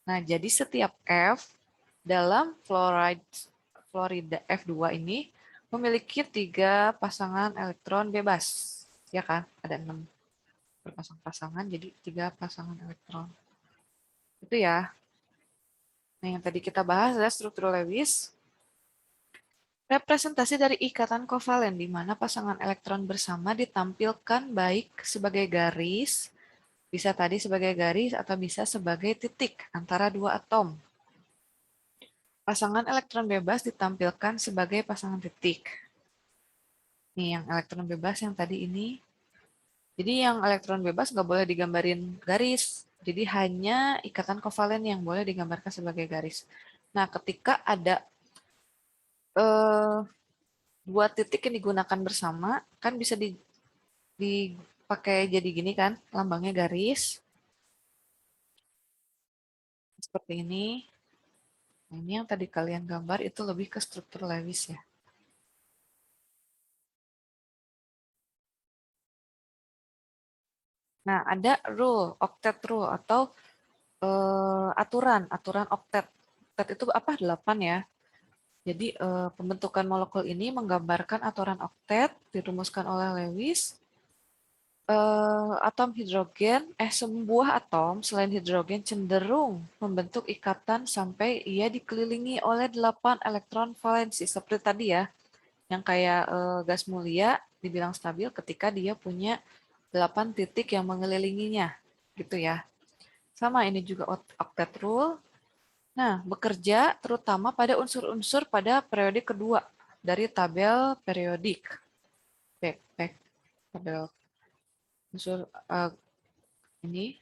Nah, jadi setiap F dalam fluorida F2 ini memiliki 3 pasangan elektron bebas. Ya kan? Ada 6 berpasang-pasangan, jadi 3 pasangan elektron. Itu ya. Nah, yang tadi kita bahas adalah struktur Lewis. Representasi dari ikatan kovalen di mana pasangan elektron bersama ditampilkan baik sebagai garis, bisa tadi sebagai garis atau bisa sebagai titik antara 2 atom. Pasangan elektron bebas ditampilkan sebagai pasangan titik. Nih, yang elektron bebas yang tadi ini. Jadi yang elektron bebas nggak boleh digambarin garis. Jadi hanya ikatan kovalen yang boleh digambarkan sebagai garis. Nah, ketika ada dua titik yang digunakan bersama, kan bisa dipakai jadi gini kan, lambangnya garis. Seperti ini. Nah, ini yang tadi kalian gambar itu lebih ke struktur Lewis ya. Nah, ada rule, octet rule atau aturan oktet. Oktet itu apa? 8 ya. Jadi pembentukan molekul ini menggambarkan aturan oktet dirumuskan oleh Lewis. Atom hidrogen, sebuah atom selain hidrogen cenderung membentuk ikatan sampai ia dikelilingi oleh 8 elektron valensi. Seperti tadi ya, yang kayak gas mulia dibilang stabil ketika dia punya 8 titik yang mengelilinginya. Gitu ya. Sama ini juga octet rule. Nah, bekerja terutama pada unsur-unsur pada periode kedua dari tabel periodik. Tabel unsur ini.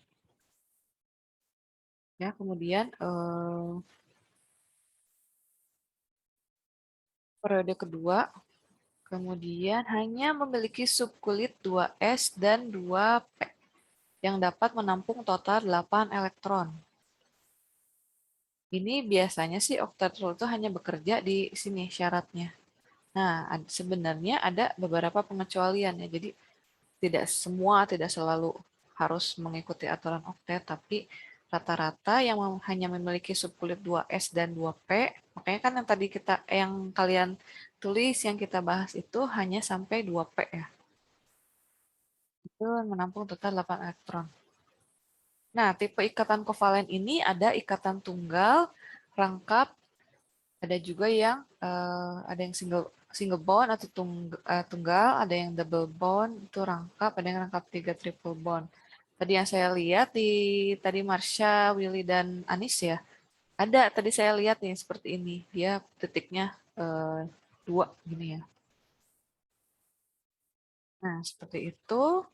Ya, kemudian periode kedua, kemudian hanya memiliki subkulit 2s dan 2p yang dapat menampung total 8 elektron. Ini biasanya sih octet rule itu hanya bekerja di sini syaratnya. Nah, sebenarnya ada beberapa pengecualian ya. Jadi tidak selalu harus mengikuti aturan oktet, tapi rata-rata yang hanya memiliki subkulit 2s dan 2p, makanya kan yang tadi yang kalian tulis, yang kita bahas itu hanya sampai 2p ya. Itu menampung total 8 elektron. Nah, tipe ikatan kovalen ini ada ikatan tunggal, rangkap, ada juga yang ada yang single bond atau tunggal, ada yang double bond itu rangkap, ada yang rangkap 3 triple bond. Tadi yang saya lihat tadi Marsha, Willy dan Anis ya, ada tadi saya lihat nih seperti ini, dia titiknya 2 gini ya. Nah, seperti itu.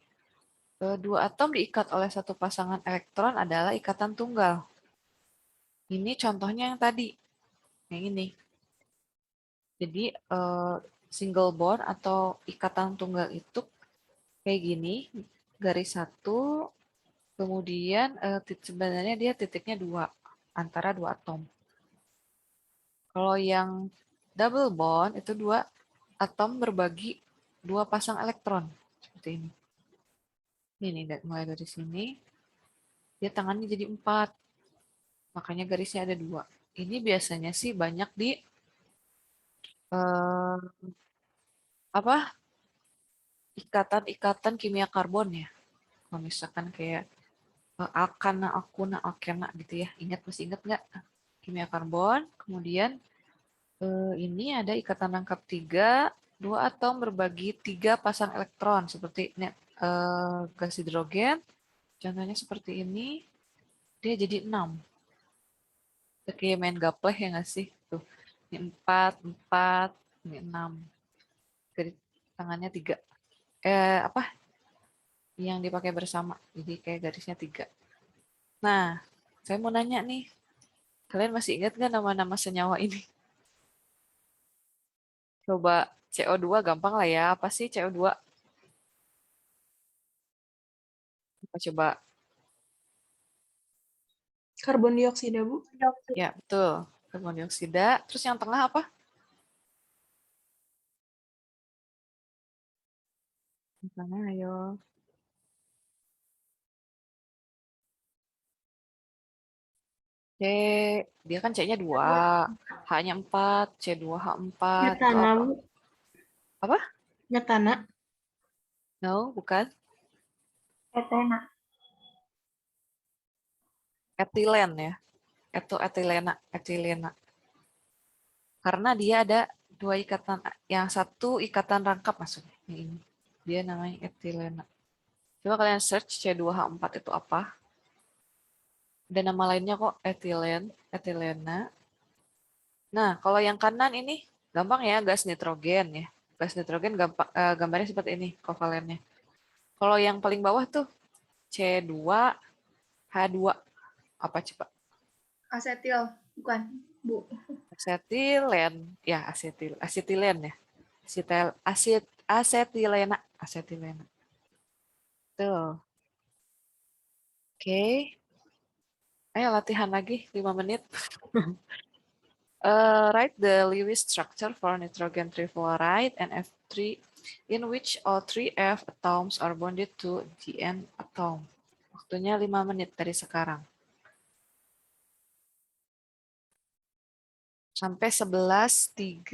2 atom diikat oleh satu pasangan elektron adalah ikatan tunggal. Ini contohnya yang tadi, yang ini. Jadi single bond atau ikatan tunggal itu kayak gini, garis 1, kemudian sebenarnya dia titiknya 2 antara 2 atom. Kalau yang double bond itu 2 atom berbagi 2 pasang elektron seperti ini. Ini mulai dari sini, dia tangannya jadi 4, makanya garisnya ada 2. Ini biasanya sih banyak di ikatan-ikatan kimia karbon ya. Kalau misalkan kayak alkana, alkuna, alkena gitu ya. Masih ingat nggak? Kimia karbon. Kemudian ini ada ikatan rangkap 3, 2 atom berbagi 3 pasang elektron seperti ini, gas hidrogen. Contohnya seperti ini. Dia jadi 6. Kayak main gapleh ya nggak sih? Tuh. Ini 4, 4, ini 6. Tangannya 3. Apa? Yang dipakai bersama. Jadi kayak garisnya 3. Nah, saya mau nanya nih. Kalian masih ingat nggak nama-nama senyawa ini? Coba CO2 gampang lah ya. Apa sih CO2? Coba. Karbon dioksida, Bu. Dioksida. Ya, betul. Karbon dioksida. Terus yang tengah apa? Yang tengah, ayo. C, dia kan C-nya 2. H-nya 4. C2H4. Itu Metana, apa? Bu. Apa? Metana. No, bukan. Etena. Etilen ya. Itu etilena. Etilena. Karena dia ada 2 ikatan. Yang satu ikatan rangkap maksudnya. Ini. Dia namanya etilena. Coba kalian search C2H4 itu apa. Ada nama lainnya kok. Etilen. Etilena. Nah, kalau yang kanan ini gampang ya, gas nitrogen ya. Gas nitrogen gambarnya seperti ini kovalennya. Kalau yang paling bawah tuh C2H2 apa coba? Asetil. Bukan, Bu. Asetilen, ya asetilen ya. Asetilena, asetilena. Tuh. Oke. Ayo latihan lagi 5 menit. Write the Lewis structure for nitrogen trifluoride NF3 in which all 3F atoms are bonded to the N atom. Waktunya 5 menit dari sekarang. Sampai 11.37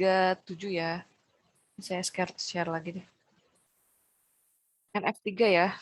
ya. Saya share lagi deh. NF3 ya.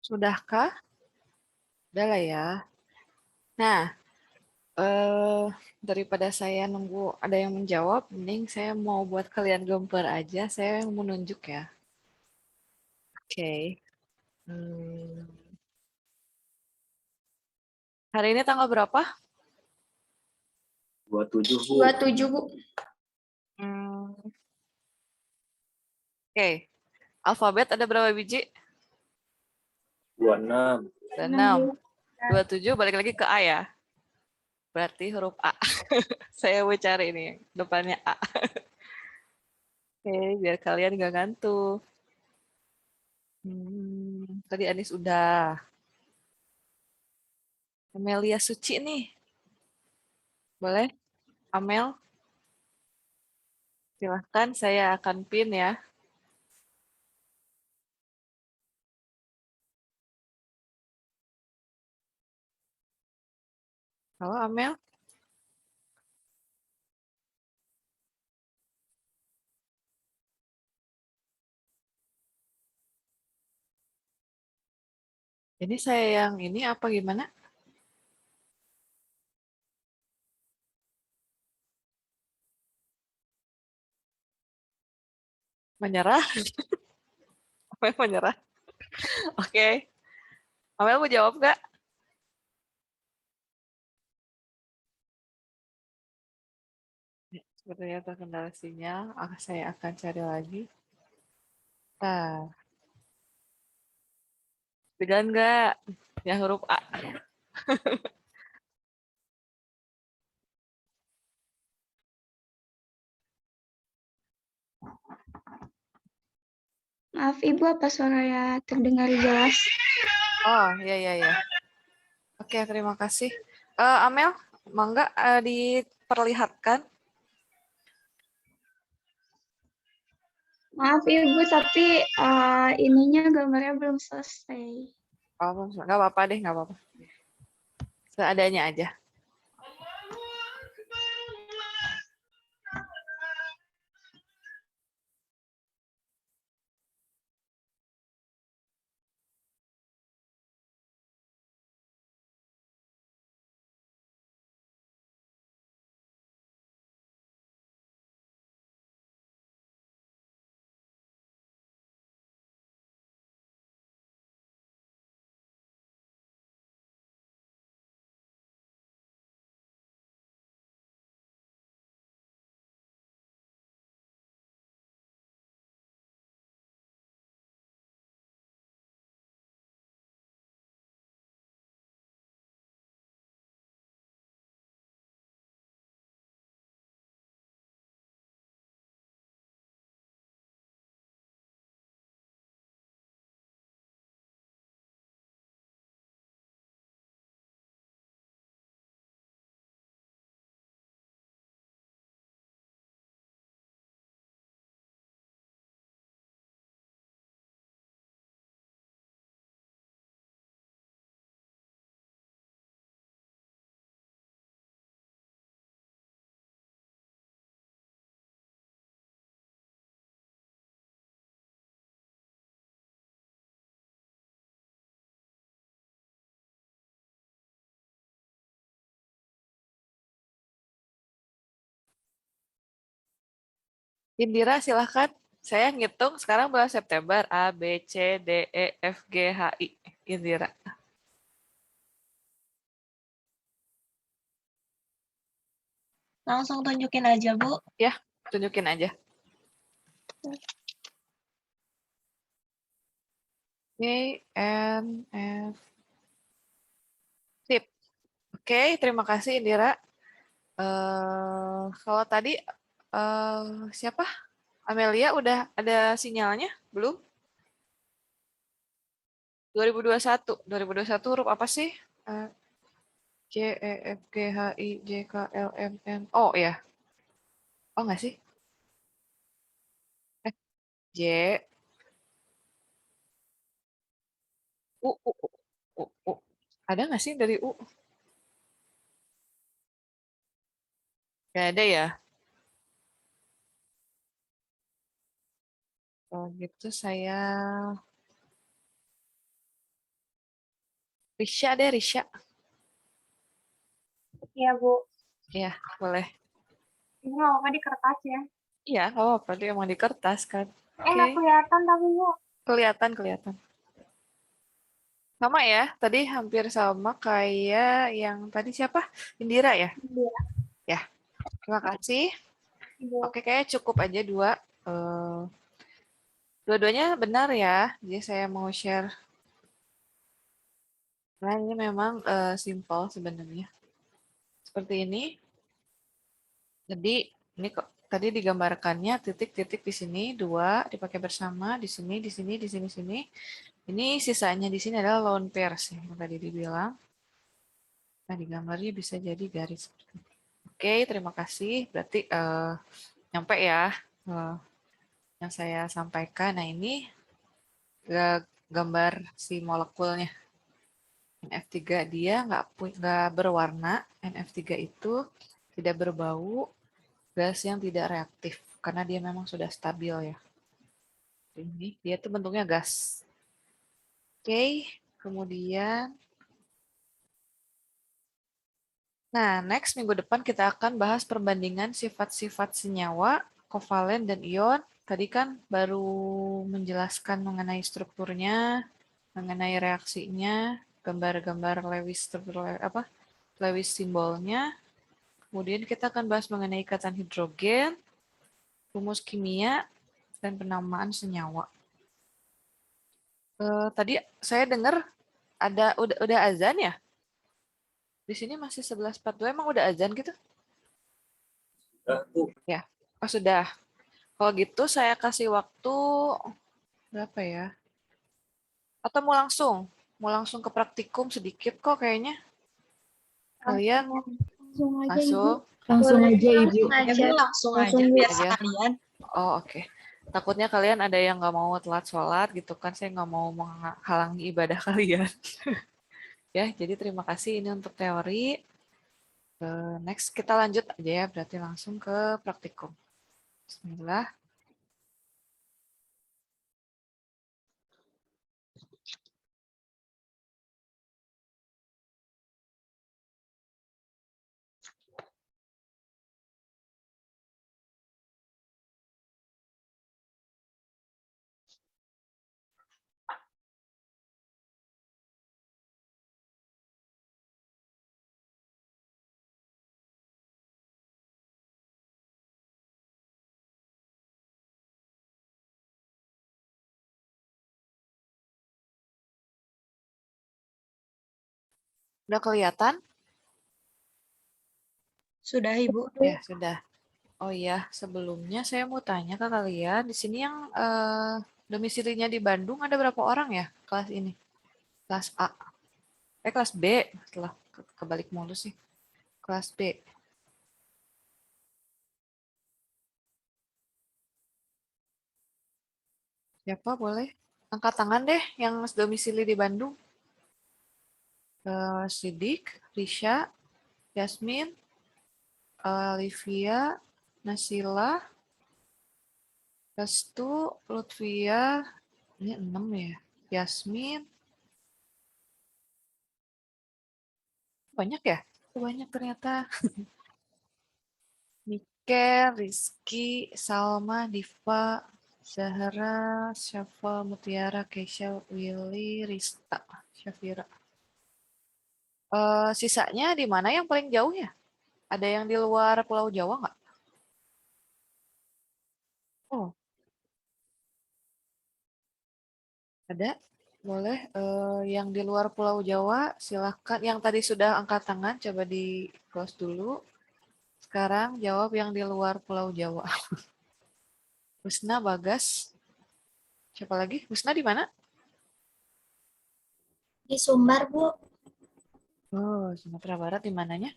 Sudahkah? Udah lah ya. Nah, daripada saya nunggu ada yang menjawab, mending saya mau buat kalian gemper aja. Saya mau nunjuk ya. Oke. Hmm, hari ini tanggal berapa? 27, Bu. 27, Bu. Hmm, Oke. Alfabet ada berapa biji? 26. Ada 6, 6. Bu. 27 balik lagi ke A ya. Berarti huruf A. Saya mau cari ini. Depannya A. Oke, biar kalian gak ngantuk. Tadi Anis udah. Amelia Suci nih. Boleh? Amel? Silahkan, saya akan pin ya. Halo Amel? Ini saya yang ini apa gimana? Menyerah? Amel menyerah? Oke. Amel mau jawab nggak? Sepertinya terkendala sinyal. Saya akan cari lagi. Nah, pegang nggak? Yang huruf A. Maaf, Ibu, apa suaranya terdengar jelas? Oh, iya, iya, iya. Oke, terima kasih. Amel, mangga diperlihatkan. Maaf, Ibu, tapi ininya gambarnya belum selesai. Oh, nggak apa-apa deh, nggak apa-apa. Seadanya aja. Indira, silahkan. Saya ngitung sekarang bulan September. A, B, C, D, E, F, G, H, I. Indira. Langsung tunjukin aja, Bu. Ya, tunjukin aja. K, N, F. Sip. Oke, terima kasih Indira. Kalau tadi siapa? Amelia udah ada sinyalnya? Belum? 2021. 2021 huruf apa sih? A, C, E, F, G, H, I, J, K, L, M, N. Oh ya. Oh nggak sih? J, U. Ada nggak sih dari U? Nggak ada ya. Kalau gitu saya Risha deh, Risha. Iya, Bu. Iya, boleh. Ini nggak apa-apa di kertas ya. Iya, nggak apa-apa. Dia emang di kertas kan. Oke, Nggak kelihatan tapi, Bu. kelihatan, kelihatan. Sama ya, tadi hampir sama kayak yang tadi siapa? Indira ya? Iya, Ya, terima kasih. Bu. Oke, kayaknya cukup aja dua. Eh, Dua-duanya benar ya. Jadi saya mau share. Nah, ini memang simple sebenarnya. Seperti ini. Jadi ini kok tadi digambarkannya titik-titik di sini dua dipakai bersama di sini, di sini, di sini, sini. Ini sisanya di sini adalah lone pairs yang tadi dibilang. Nah, di gambarnya bisa jadi garis. Oke, terima kasih. Berarti nyampe ya yang saya sampaikan. Nah, ini gambar si molekulnya. NF3 dia nggak berwarna. NF3 itu tidak berbau, gas yang tidak reaktif karena dia memang sudah stabil ya. Ini dia tuh bentuknya gas. Oke, kemudian nah, next minggu depan kita akan bahas perbandingan sifat-sifat senyawa, kovalen dan ion. Tadi kan baru menjelaskan mengenai strukturnya, mengenai reaksinya, gambar-gambar Lewis Lewis simbolnya. Kemudian kita akan bahas mengenai ikatan hidrogen, rumus kimia, dan penamaan senyawa. Tadi saya dengar udah azan ya? Di sini masih 11.42, emang udah azan gitu? Ya, oh sudah. Kalau gitu saya kasih waktu berapa ya? Atau mau langsung? Mau langsung ke praktikum sedikit kok kayaknya. Kalian Langsung aja, Ibu. langsung? Langsung Boleh, aja, Ibu. langsung aja. Langsung aja Langsung, Bu. biar Aja. sekalian. Oh oke. Takutnya kalian ada yang nggak mau telat sholat gitu kan. Saya nggak mau menghalangi ibadah kalian. Ya, jadi terima kasih ini untuk teori. Next kita lanjut aja ya, berarti langsung ke praktikum. Bismillah. Udah kelihatan? Sudah, Ibu. Ya, sudah. Oh iya, sebelumnya saya mau tanya ke kalian, di sini yang domisilinya di Bandung ada berapa orang ya kelas ini? Kelas A. Kelas B. Setelah kebalik mulu sih. Kelas B. Siapa boleh? Angkat tangan deh yang domisili di Bandung. Sidik, Risha, Yasmin, Livia, Nasila, Restu, Lutfia, ini 6 ya. Yasmin, banyak ya? Banyak ternyata. Nikel, Rizky, Salma, Diva, Zahra, Syafa, Mutiara, Keisha, Willy, Rista, Syafira. Sisanya di mana yang paling jauh ya? Ada yang di luar Pulau Jawa nggak? Oh, ada. Boleh. Yang di luar Pulau Jawa, silahkan. Yang tadi sudah angkat tangan, coba di close dulu. Sekarang jawab yang di luar Pulau Jawa. Husna, Bagas. Siapa lagi? Husna di mana? Di Sumbar, Bu. Oh, Sumatera Barat di mananya?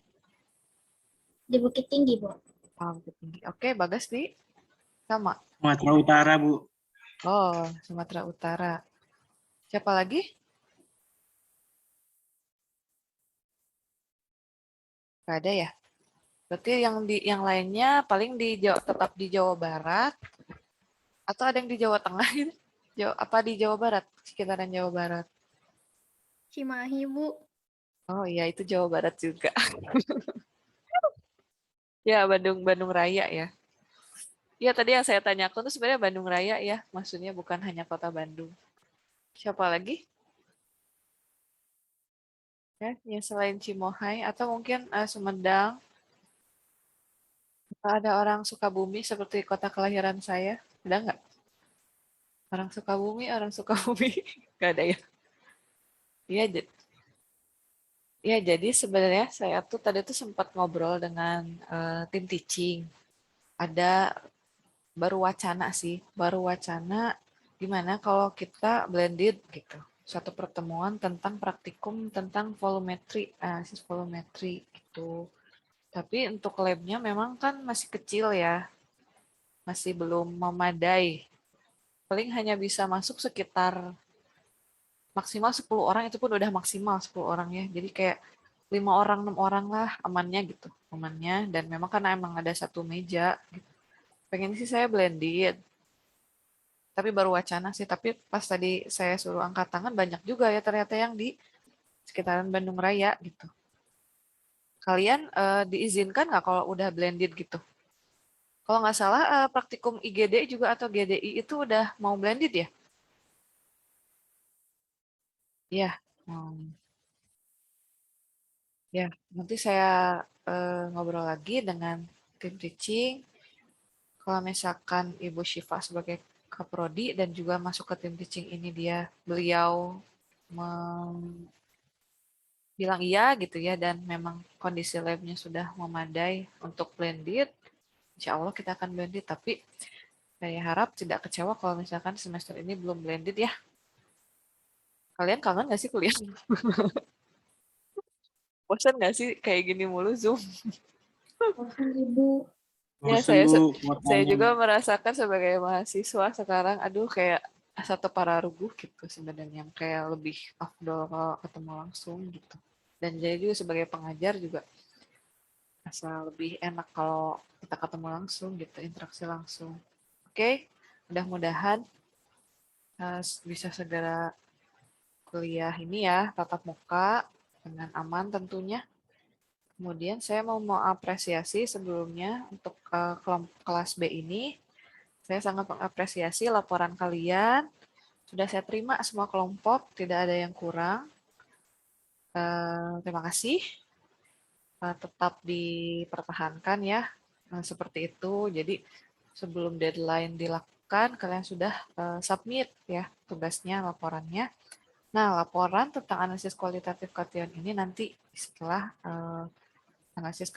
Di Bukit Tinggi, Bu. Oh, Bukit Tinggi. Oke, Bagas di sama. Sumatera Utara, Bu. Oh, Sumatera Utara. Siapa lagi? Gak ada ya? Berarti yang lainnya paling tetap di Jawa Barat atau ada yang di Jawa Tengah gitu? Apa di Jawa Barat? Sekitaran Jawa Barat. Cimahi, Bu. Oh iya, itu Jawa Barat juga. Ya, Bandung Raya ya. Ya, tadi yang saya tanyakan tuh sebenarnya Bandung Raya ya. Maksudnya bukan hanya kota Bandung. Siapa lagi? Ya, selain Cimohai atau mungkin Sumedang. Atau ada orang Sukabumi seperti kota kelahiran saya. Ada nggak? Orang Sukabumi. Nggak ada ya? Iya, ya, jadi sebenarnya saya tuh tadi tuh sempat ngobrol dengan tim teaching. Ada baru wacana sih, baru wacana gimana kalau kita blended gitu. Suatu pertemuan tentang praktikum tentang volumetri, analisis volumetri gitu. Tapi untuk labnya memang kan masih kecil ya, masih belum memadai. Paling hanya bisa masuk sekitar maksimal 10 orang, itu pun udah maksimal 10 orang ya. Jadi kayak 5 orang, 6 orang lah amannya gitu. Amannya, dan memang karena emang ada satu meja gitu. Pengen sih saya blended, tapi baru wacana sih. Tapi pas tadi saya suruh angkat tangan, banyak juga ya ternyata yang di sekitaran Bandung Raya gitu. Kalian diizinkan nggak kalau udah blended gitu? Kalau nggak salah praktikum IGD juga atau GDI itu udah mau blended ya? Iya. Ya, nanti saya ngobrol lagi dengan tim teaching. Kalau misalkan Ibu Syifa sebagai kaprodi dan juga masuk ke tim teaching ini beliau bilang iya gitu ya, dan memang kondisi labnya sudah memadai untuk blended, insya Allah kita akan blended. Tapi saya harap tidak kecewa kalau misalkan semester ini belum blended ya. Kalian kangen nggak sih kuliah? Bosan nggak sih kayak gini mulu Zoom? Bosan, Ibu. Ya, Bosen Bu, saya kuotanya. juga merasakan sebagai mahasiswa sekarang, aduh kayak satu pararuguh gitu sebenarnya, kayak lebih afdol kalau ketemu langsung gitu. Dan jadi juga sebagai pengajar juga asal lebih enak kalau kita ketemu langsung gitu, interaksi langsung. Oke, mudah-mudahan bisa segera kuliah ini ya, tatap muka dengan aman tentunya. Kemudian saya mau apresiasi sebelumnya untuk kelas B ini. Saya sangat mengapresiasi laporan kalian. Sudah saya terima semua kelompok, tidak ada yang kurang. Terima kasih. Tetap dipertahankan ya, seperti itu. Jadi sebelum deadline dilakukan, kalian sudah submit ya tugasnya, laporannya. Nah, laporan tentang analisis kualitatif kation ini nanti setelah analisis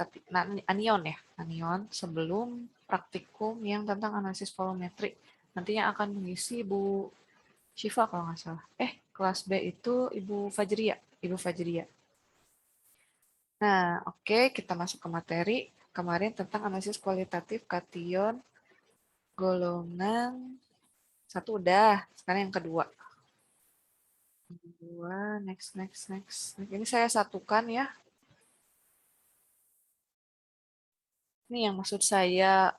anion ya, anion sebelum praktikum yang tentang analisis volumetri. Nantinya akan mengisi Bu Syifa kalau nggak salah. Kelas B itu Ibu Fajria. Nah, oke, kita masuk ke materi. Kemarin tentang analisis kualitatif kation golongan satu udah. Sekarang yang kedua. Next. Ini saya satukan ya. Ini yang maksud saya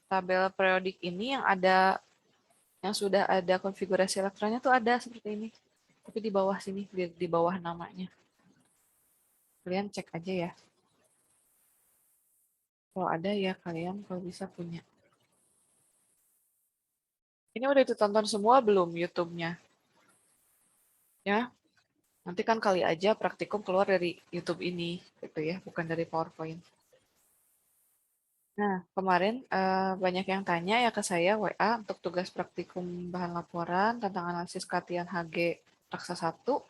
tabel periodik ini yang sudah ada konfigurasi elektronnya tuh ada seperti ini. Tapi di bawah sini, di bawah namanya. Kalian cek aja ya. Kalau ada ya kalian kalau bisa punya. Ini udah ditonton semua belum YouTube-nya? Ya, nanti kan kali aja praktikum keluar dari YouTube ini, gitu ya, bukan dari PowerPoint. Nah, kemarin banyak yang tanya ya ke saya WA untuk tugas praktikum bahan laporan tentang analisis kation HG Raksa 1.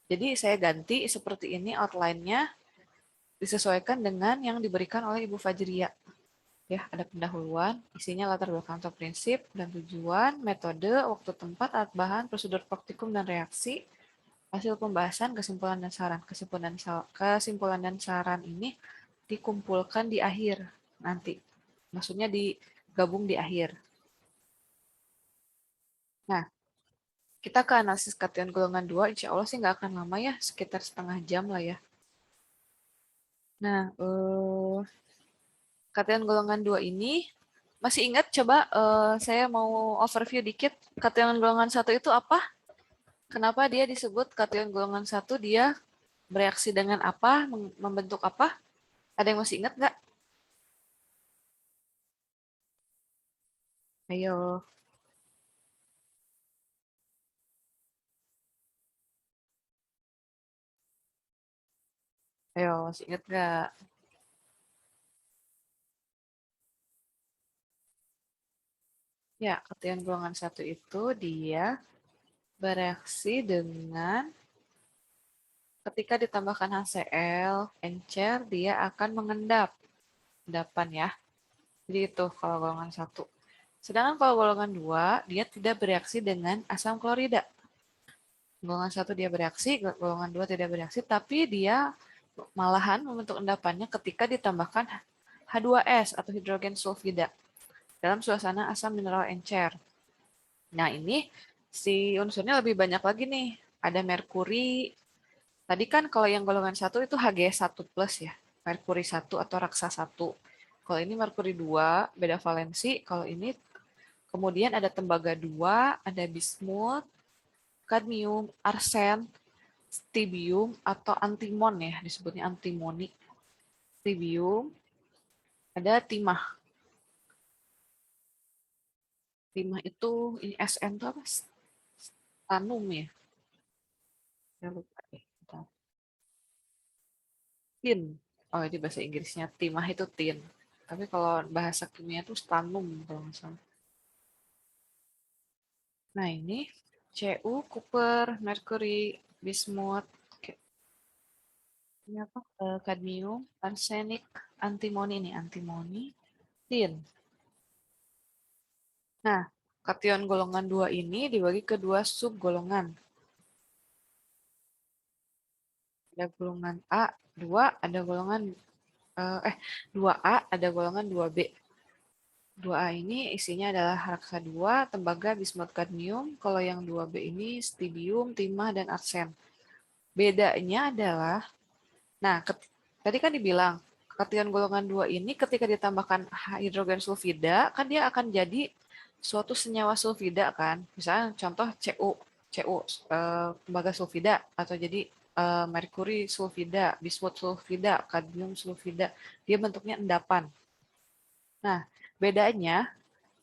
Jadi saya ganti seperti ini outline-nya, disesuaikan dengan yang diberikan oleh Ibu Fajria. Ya, ada pendahuluan, isinya latar belakang atau prinsip dan tujuan, metode, waktu tempat, alat bahan, prosedur praktikum dan reaksi, hasil pembahasan, kesimpulan dan saran. Kesimpulan dan saran ini dikumpulkan di akhir nanti. Maksudnya digabung di akhir. Nah, kita ke analisis kation golongan 2, insya Allah sih nggak akan lama ya, sekitar setengah jam lah ya. Nah, kation golongan 2 ini, masih ingat coba saya mau overview dikit, kation golongan 1 itu apa? Kenapa dia disebut kation golongan 1? Dia bereaksi dengan apa? Membentuk apa? Ada yang masih ingat nggak? Ayo. Ayo, masih ingat nggak? Ya, kation golongan 1 itu dia bereaksi dengan ketika ditambahkan HCl, encer, dia akan mengendap. Endapan ya. Jadi itu kalau golongan 1. Sedangkan kalau golongan 2, dia tidak bereaksi dengan asam klorida. Golongan 1 dia bereaksi, golongan 2 tidak bereaksi, tapi dia malahan membentuk endapannya ketika ditambahkan H2S atau hidrogen sulfida dalam suasana asam mineral encer. Nah, ini si unsurnya lebih banyak lagi nih. Ada merkuri. Tadi kan kalau yang golongan 1 itu Hg1+, ya. Merkuri 1 atau raksa 1. Kalau ini merkuri 2, beda valensi. Kalau ini kemudian ada tembaga 2, ada bismut, kadmium, arsen, stibium atau antimon ya, disebutnya antimoni. Stibium, ada timah. Timah itu ini SN itu apa? Tanum ya. Saya lupa deh. Tin. Oh, ini bahasa Inggrisnya timah itu tin. Tapi kalau bahasa kimia itu stanum kalau nggak salah. Nah, ini Cu, copper, mercury, bismut, ini apa? Kadmium, arsenik, antimoni nih, antimoni, tin. Nah, kation golongan 2 ini dibagi ke 2 subgolongan. Ada golongan A, 2, ada golongan 2A, ada golongan 2B. 2A ini isinya adalah raksa 2, tembaga, bismut, kadmium. Kalau yang 2B ini stibium, timah, dan arsen. Bedanya adalah, nah tadi kan dibilang, kation golongan 2 ini ketika ditambahkan hidrogen sulfida, kan dia akan jadi suatu senyawa sulfida kan. Misalnya contoh Cu tembaga sulfida, atau jadi merkuri sulfida, bismut sulfida, kadmium sulfida. Dia bentuknya endapan. Nah, bedanya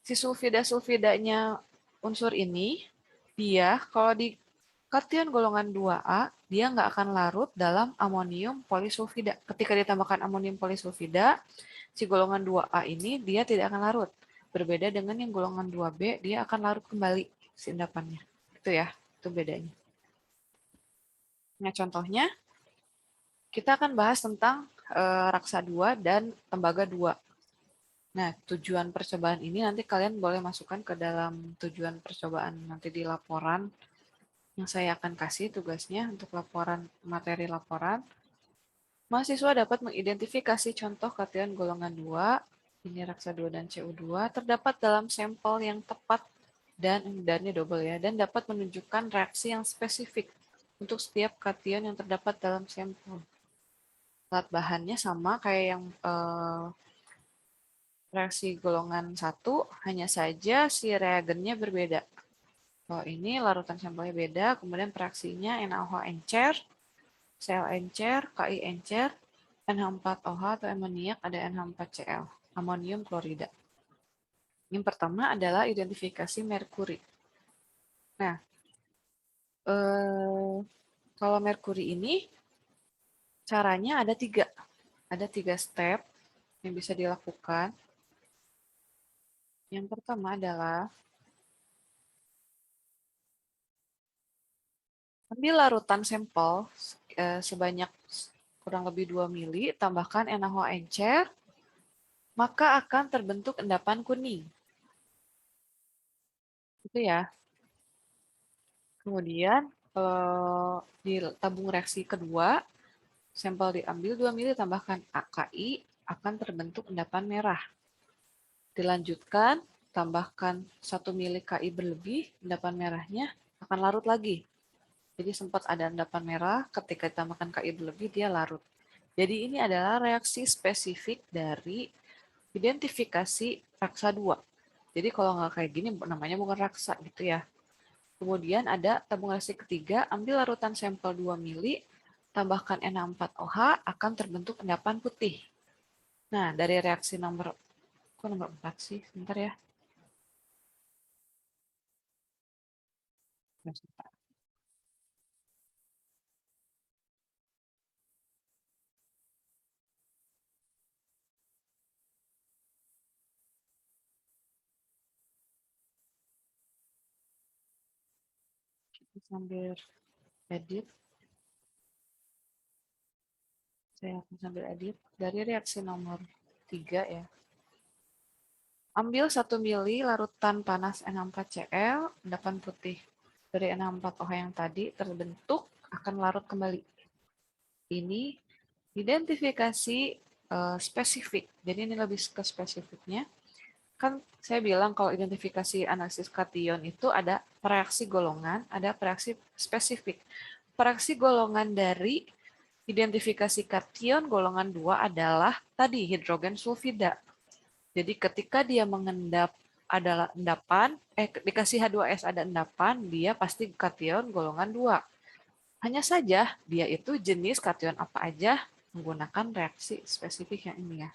si sulfida-sulfidanya unsur ini, dia kalau di kation golongan 2A, dia nggak akan larut dalam amonium polisulfida. Ketika ditambahkan amonium polisulfida, si golongan 2A ini dia tidak akan larut. Berbeda dengan yang golongan 2B, dia akan larut kembali si endapannya. Itu ya, itu bedanya. Nah, contohnya, kita akan bahas tentang raksa 2 dan tembaga 2. Nah, tujuan percobaan ini nanti kalian boleh masukkan ke dalam tujuan percobaan nanti di laporan yang saya akan kasih tugasnya untuk laporan materi laporan. Mahasiswa dapat mengidentifikasi contoh kation golongan 2, ini raksa 2 dan Cu2, terdapat dalam sampel yang tepat dan ini double ya, dan dapat menunjukkan reaksi yang spesifik untuk setiap kation yang terdapat dalam sampel. Alat bahannya sama kayak yang reaksi golongan 1, hanya saja si reagennya berbeda. Kalau ini larutan sampelnya beda, kemudian reaksinya NaOH encer, Cl encer, Ki encer, NH4OH atau amoniak ada NH4Cl, amonium klorida. Yang pertama adalah identifikasi merkuri. Nah, kalau merkuri ini caranya ada 3. Ada 3 step yang bisa dilakukan. Yang pertama adalah ambil larutan sampel sebanyak kurang lebih 2 mili, tambahkan NaOH encer, maka akan terbentuk endapan kuning. Itu ya. Kemudian di tabung reaksi kedua, sampel diambil 2 mili, tambahkan AKI, akan terbentuk endapan merah. Dilanjutkan, tambahkan 1 mili KI berlebih, endapan merahnya akan larut lagi. Jadi sempat ada endapan merah, ketika ditambahkan KI berlebih, dia larut. Jadi ini adalah reaksi spesifik dari identifikasi raksa 2. Jadi kalau nggak kayak gini, namanya bukan raksa gitu ya. Kemudian ada tabung reaksi ketiga, ambil larutan sampel 2 mili, tambahkan Na4OH, akan terbentuk endapan putih. Nah, dari reaksi nomor, kok nomor 4 sih? Sebentar ya. Sambil edit. Saya akan sambil edit. Dari reaksi nomor 3 ya. Ambil 1 mili larutan panas Na4Cl, endapan putih. Dari Na4OH yang tadi terbentuk akan larut kembali. Ini identifikasi spesifik. Jadi ini lebih ke spesifiknya. Kan saya bilang kalau identifikasi analisis kation itu ada reaksi golongan, ada reaksi spesifik. Reaksi golongan dari identifikasi kation golongan 2 adalah tadi hidrogen sulfida. Jadi ketika dia mengendap adalah endapan, dikasih H2S ada endapan, dia pasti kation golongan 2. Hanya saja dia itu jenis kation apa aja menggunakan reaksi spesifik yang ini ya.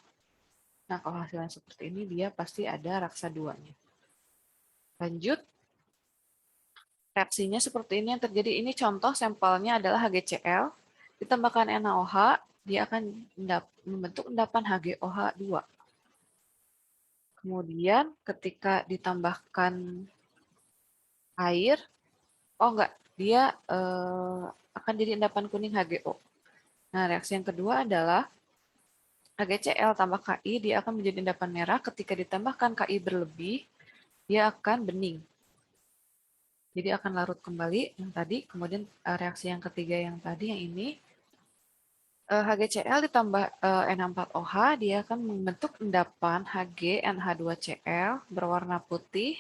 Nah, kalau hasilnya seperti ini, dia pasti ada raksa 2-nya. Lanjut. Reaksinya seperti ini yang terjadi. Ini contoh sampelnya adalah HgCl. Ditambahkan NaOH, dia akan membentuk endapan HgOH2. Kemudian ketika ditambahkan air, oh enggak, dia akan jadi endapan kuning HgO. Nah, reaksi yang kedua adalah HgCl tambah Ki, dia akan menjadi endapan merah. Ketika ditambahkan Ki berlebih, dia akan bening. Jadi akan larut kembali yang tadi. Kemudian reaksi yang ketiga yang tadi, yang ini, HgCl ditambah Na4OH, dia akan membentuk endapan HgNH2Cl berwarna putih.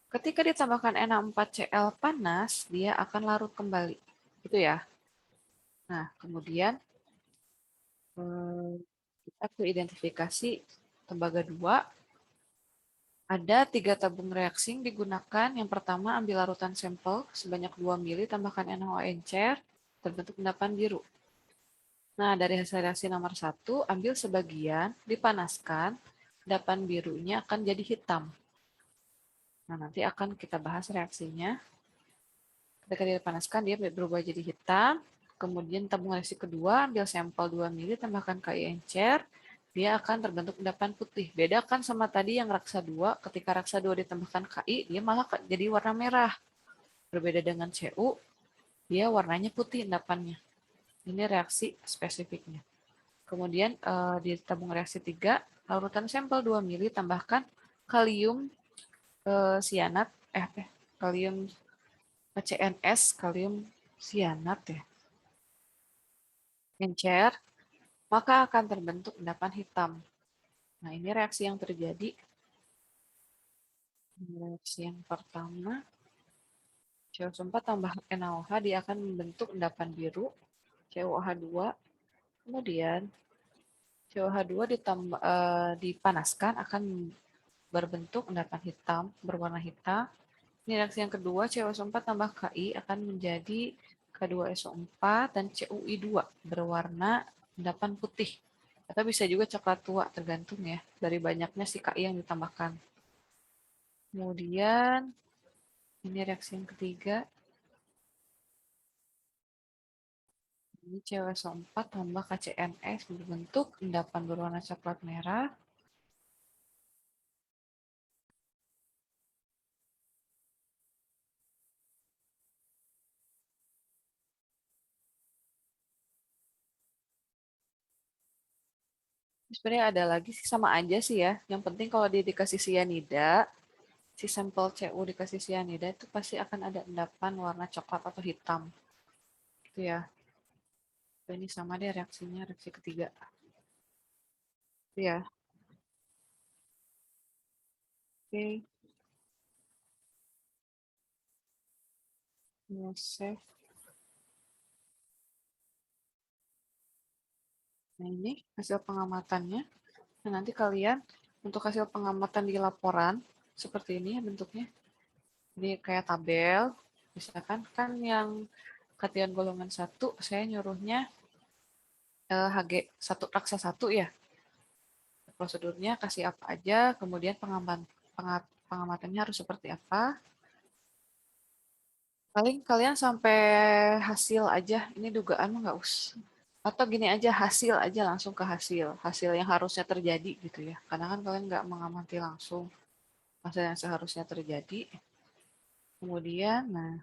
Ketika ditambahkan Na4Cl panas, dia akan larut kembali. Gitu ya. Nah, kemudian kita ke identifikasi tembaga 2. Ada 3 tabung reaksi yang digunakan. Yang pertama, ambil larutan sampel sebanyak 2 mili, tambahkan NaOH encer, terbentuk endapan biru. Nah, dari hasil reaksi nomor 1, ambil sebagian, dipanaskan, endapan birunya akan jadi hitam. Nah, nanti akan kita bahas reaksinya. Ketika dipanaskan, dia berubah jadi hitam. Kemudian tabung reaksi kedua, ambil sampel 2 mili, tambahkan Ki encer, dia akan terbentuk endapan putih. Beda kan sama tadi yang raksa 2, ketika raksa 2 ditambahkan Ki, dia malah jadi warna merah. Berbeda dengan Cu, dia warnanya putih endapannya. Ini reaksi spesifiknya. Kemudian di tabung reaksi 3, larutan sampel 2 mili, tambahkan kalium sianat, kalium CNS, kalium sianat ya, encer, maka akan terbentuk endapan hitam. Nah, ini reaksi yang terjadi. Reaksi yang pertama, CO4 tambah NaOH, dia akan membentuk endapan biru, CuOH2. Kemudian CuOH2 dipanaskan akan berbentuk endapan hitam, berwarna hitam. Ini reaksi yang kedua, CuSO4 tambah Ki akan menjadi K2SO4 dan CuI2 berwarna endapan putih. Atau bisa juga coklat tua, tergantung ya dari banyaknya si Ki yang ditambahkan. Kemudian ini reaksi yang ketiga. Ini CuSO4 tambah KCNS berbentuk endapan berwarna coklat merah. Sebenarnya ada lagi sih, sama aja sih ya. Yang penting kalau dia dikasih sianida, si sampel Cu dikasih sianida itu pasti akan ada endapan warna coklat atau hitam. Gitu ya. Ini sama deh reaksinya, reaksi ketiga. Gitu ya. Oke. Mau save. Nah, ini hasil pengamatannya. Nah, nanti kalian untuk hasil pengamatan di laporan seperti ini ya bentuknya. Ini kayak tabel, misalkan kan yang kation golongan 1, saya nyuruhnya Hg 1 raksa 1 ya. Prosedurnya kasih apa aja, kemudian pengamatannya harus seperti apa. Paling kalian sampai hasil aja, ini dugaan nggak usah. Atau gini aja, hasil aja langsung ke hasil. Hasil yang harusnya terjadi gitu ya. Karena kan kalian nggak mengamati langsung hasil yang seharusnya terjadi. Kemudian, nah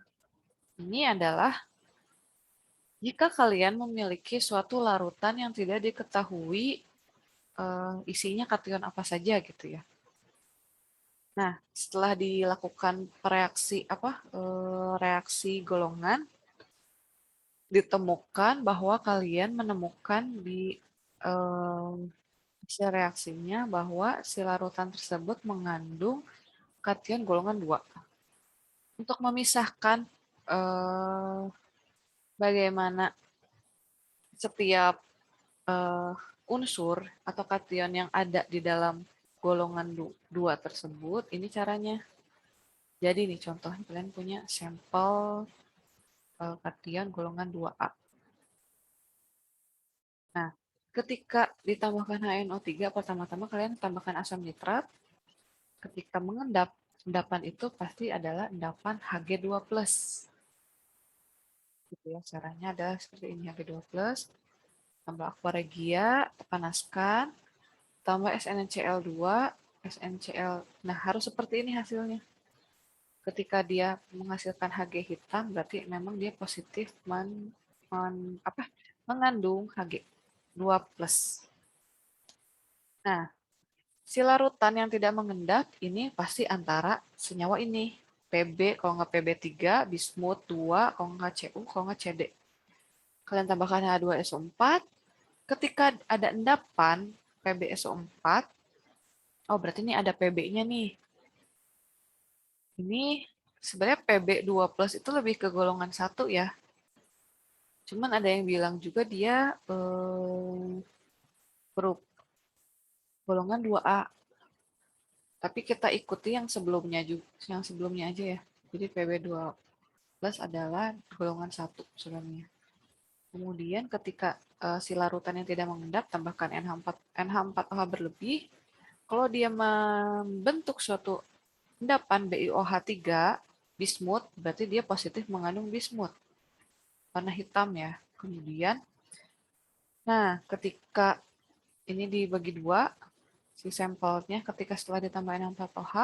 ini adalah jika kalian memiliki suatu larutan yang tidak diketahui isinya kation apa saja gitu ya. Nah, setelah dilakukan reaksi golongan, ditemukan bahwa kalian menemukan di hasil reaksinya bahwa si larutan tersebut mengandung kation golongan 2. Untuk memisahkan bagaimana setiap unsur atau kation yang ada di dalam golongan 2 tersebut, ini caranya. Jadi nih contohnya kalian punya sampel kation golongan 2A. Nah, ketika ditambahkan HNO3, pertama-tama kalian tambahkan asam nitrat. Ketika mengendap, endapan itu pasti adalah endapan Hg2+. Gitu ya, caranya adalah seperti ini, Hg2+. Tambah aqua regia, panaskan, tambah SnCl2, SnCl. Nah, harus seperti ini hasilnya. Ketika dia menghasilkan Hg hitam, berarti memang dia positif mengandung Hg2+. Nah, si larutan yang tidak mengendap ini pasti antara senyawa ini. Pb, kalau nggak Pb3, bismut 2, kalau nggak Cu, kalau nggak Cd. Kalian tambahkan H2SO4. Ketika ada endapan PbSO4, oh berarti ini ada Pb-nya nih. Ini sebenarnya Pb2+ itu lebih ke golongan 1 ya. Cuman ada yang bilang juga dia golongan 2A. Tapi kita ikuti yang sebelumnya juga, yang sebelumnya aja ya. Jadi Pb2+ adalah golongan 1 sebelumnya. Kemudian ketika si larutan yang tidak mengendap, tambahkan NH4OH berlebih. Kalau dia membentuk suatu endapan BiOH3, bismut, berarti dia positif mengandung bismut. Warna hitam ya. Kemudian, nah ketika ini dibagi 2, si sampelnya ketika setelah ditambah NH4OH,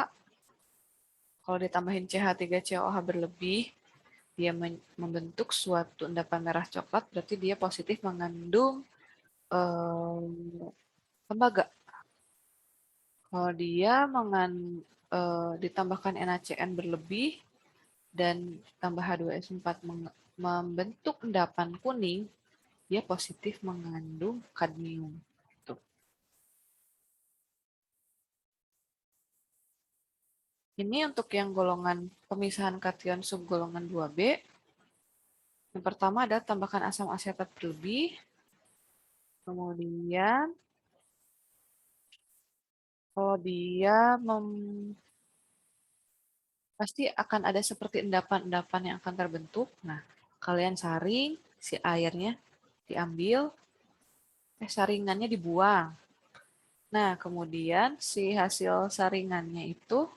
kalau ditambahin CH3COH berlebih, dia membentuk suatu endapan merah coklat, berarti dia positif mengandung tembaga. Kalau dia ditambahkan NaCN berlebih dan tambah H2S4 membentuk endapan kuning, dia positif mengandung kadmium. Tuh. Ini untuk yang golongan pemisahan kation subgolongan 2B. Yang pertama ada tambahkan asam asetat berlebih. Kemudian kalau dia pasti akan ada seperti endapan-endapan yang akan terbentuk. Nah, kalian saring, si airnya diambil, saringannya dibuang. Nah, kemudian si hasil saringannya itu,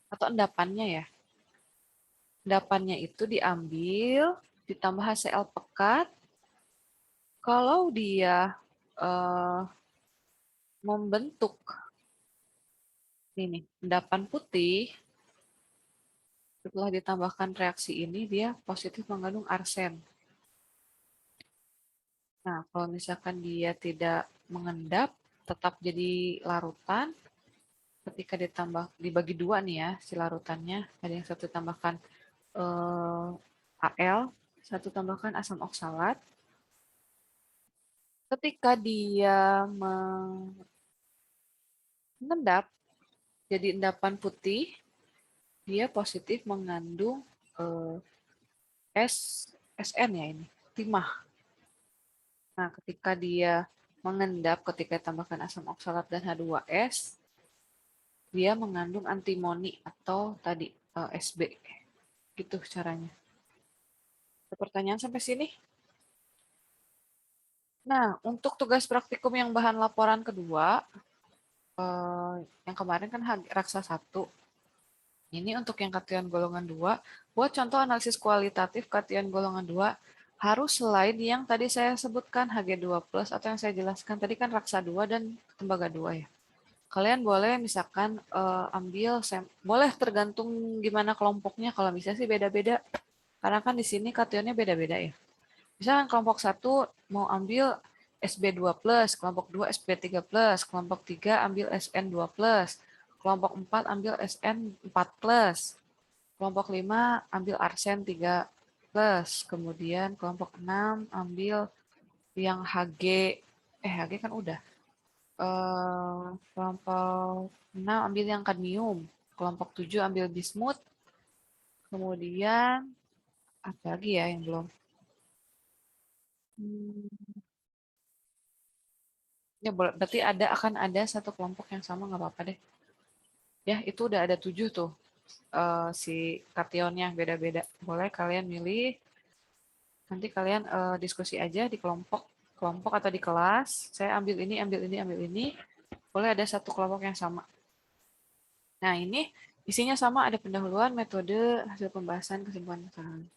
atau endapannya ya, endapannya itu diambil, ditambah HCl pekat. Kalau dia membentuk ini endapan putih, setelah ditambahkan reaksi ini, dia positif mengandung arsen. Nah, kalau misalkan dia tidak mengendap, tetap jadi larutan, ketika dibagi 2 nih ya, si larutannya, ada yang satu tambahkan Al, satu tambahkan asam oksalat. Ketika dia mengendap, jadi endapan putih, dia positif mengandung SN ya ini, timah. Nah, ketika dia mengendap, ketika tambahkan asam oksalat dan H2S, dia mengandung antimoni atau tadi SB. Gitu caranya. Ada pertanyaan sampai sini? Nah, untuk tugas praktikum yang bahan laporan kedua, yang kemarin kan raksa 1. Ini untuk yang kation golongan 2, buat contoh analisis kualitatif kation golongan 2, harus selain yang tadi saya sebutkan Hg2+, atau yang saya jelaskan tadi kan raksa 2 dan tembaga 2 ya. Kalian boleh misalkan ambil, boleh tergantung gimana kelompoknya, kalau bisa sih beda-beda. Karena kan di sini kationnya beda-beda ya. Misalkan kelompok 1 mau ambil SB2+, kelompok 2 SB3+, kelompok 3 ambil SN2+, kelompok 4 ambil SN4+, kelompok 5 ambil arsen 3+, kemudian kelompok 6 ambil yang Hg kan udah. Kelompok 6 ambil yang kadmium, kelompok 7 ambil bismut, kemudian apa lagi ya yang belum? Ya, berarti akan ada satu kelompok yang sama, nggak apa-apa deh. Ya, itu udah ada 7 tuh. Si kationnya beda-beda. Boleh kalian milih. Nanti kalian diskusi aja di kelompok atau di kelas. Saya ambil ini, ambil ini, ambil ini. Boleh ada satu kelompok yang sama. Nah, ini isinya sama, ada pendahuluan, metode, hasil pembahasan, kesimpulan kesalahan.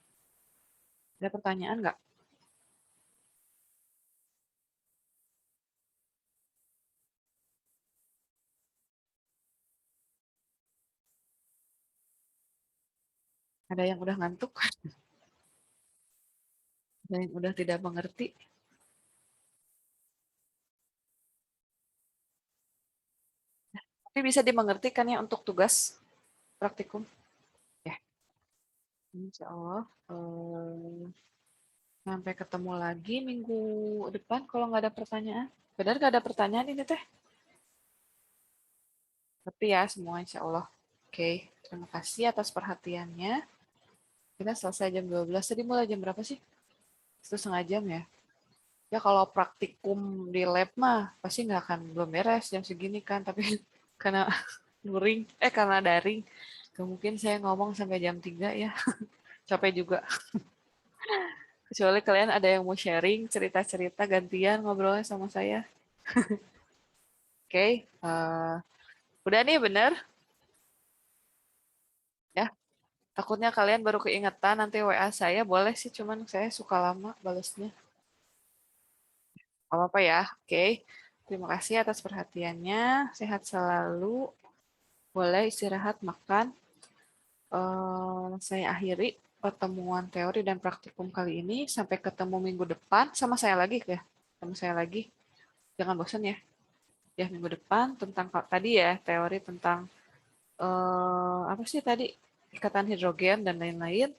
Ada pertanyaan nggak? Ada yang udah ngantuk? Ada yang udah tidak mengerti? Tapi bisa dimengerti kan ya untuk tugas praktikum? Ya, insya Allah. Sampai ketemu lagi minggu depan kalau nggak ada pertanyaan. Benar nggak ada pertanyaan ini teh? Tapi ya semua insya Allah. Oke, terima kasih atas perhatiannya. Kita selesai jam 12. Tadi mulai jam berapa sih? 1,5 jam ya. Ya kalau praktikum di lab mah pasti nggak akan belum beres jam segini kan. Tapi karena karena daring. Mungkin saya ngomong sampai jam 3 ya. Capek juga. Kecuali kalian ada yang mau sharing, cerita-cerita, gantian ngobrolnya sama saya. Oke, udah nih bener? Ya, takutnya kalian baru keingetan nanti WA saya. Boleh sih, cuman saya suka lama balesnya. Apa-apa ya, oke. Terima kasih atas perhatiannya. Sehat selalu. Boleh istirahat, makan. Saya akhiri pertemuan teori dan praktikum kali ini. Sampai ketemu minggu depan. Sama saya lagi ya. Sama saya lagi. Jangan bosan ya. Ya, minggu depan tentang tadi ya, teori tentang apa sih tadi? Ikatan hidrogen dan lain-lain.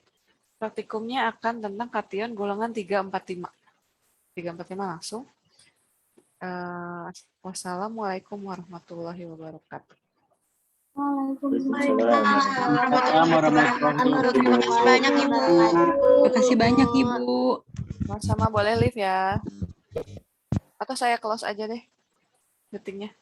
Praktikumnya akan tentang kation golongan 345. 345 langsung. Wassalamualaikum warahmatullahi wabarakatuh. Waalaikumsalam warahmatullahi Terima kasih banyak Ibu. Terima kasih banyak Ibu. Sama-sama boleh live ya. Atau saya close aja deh meetingnya.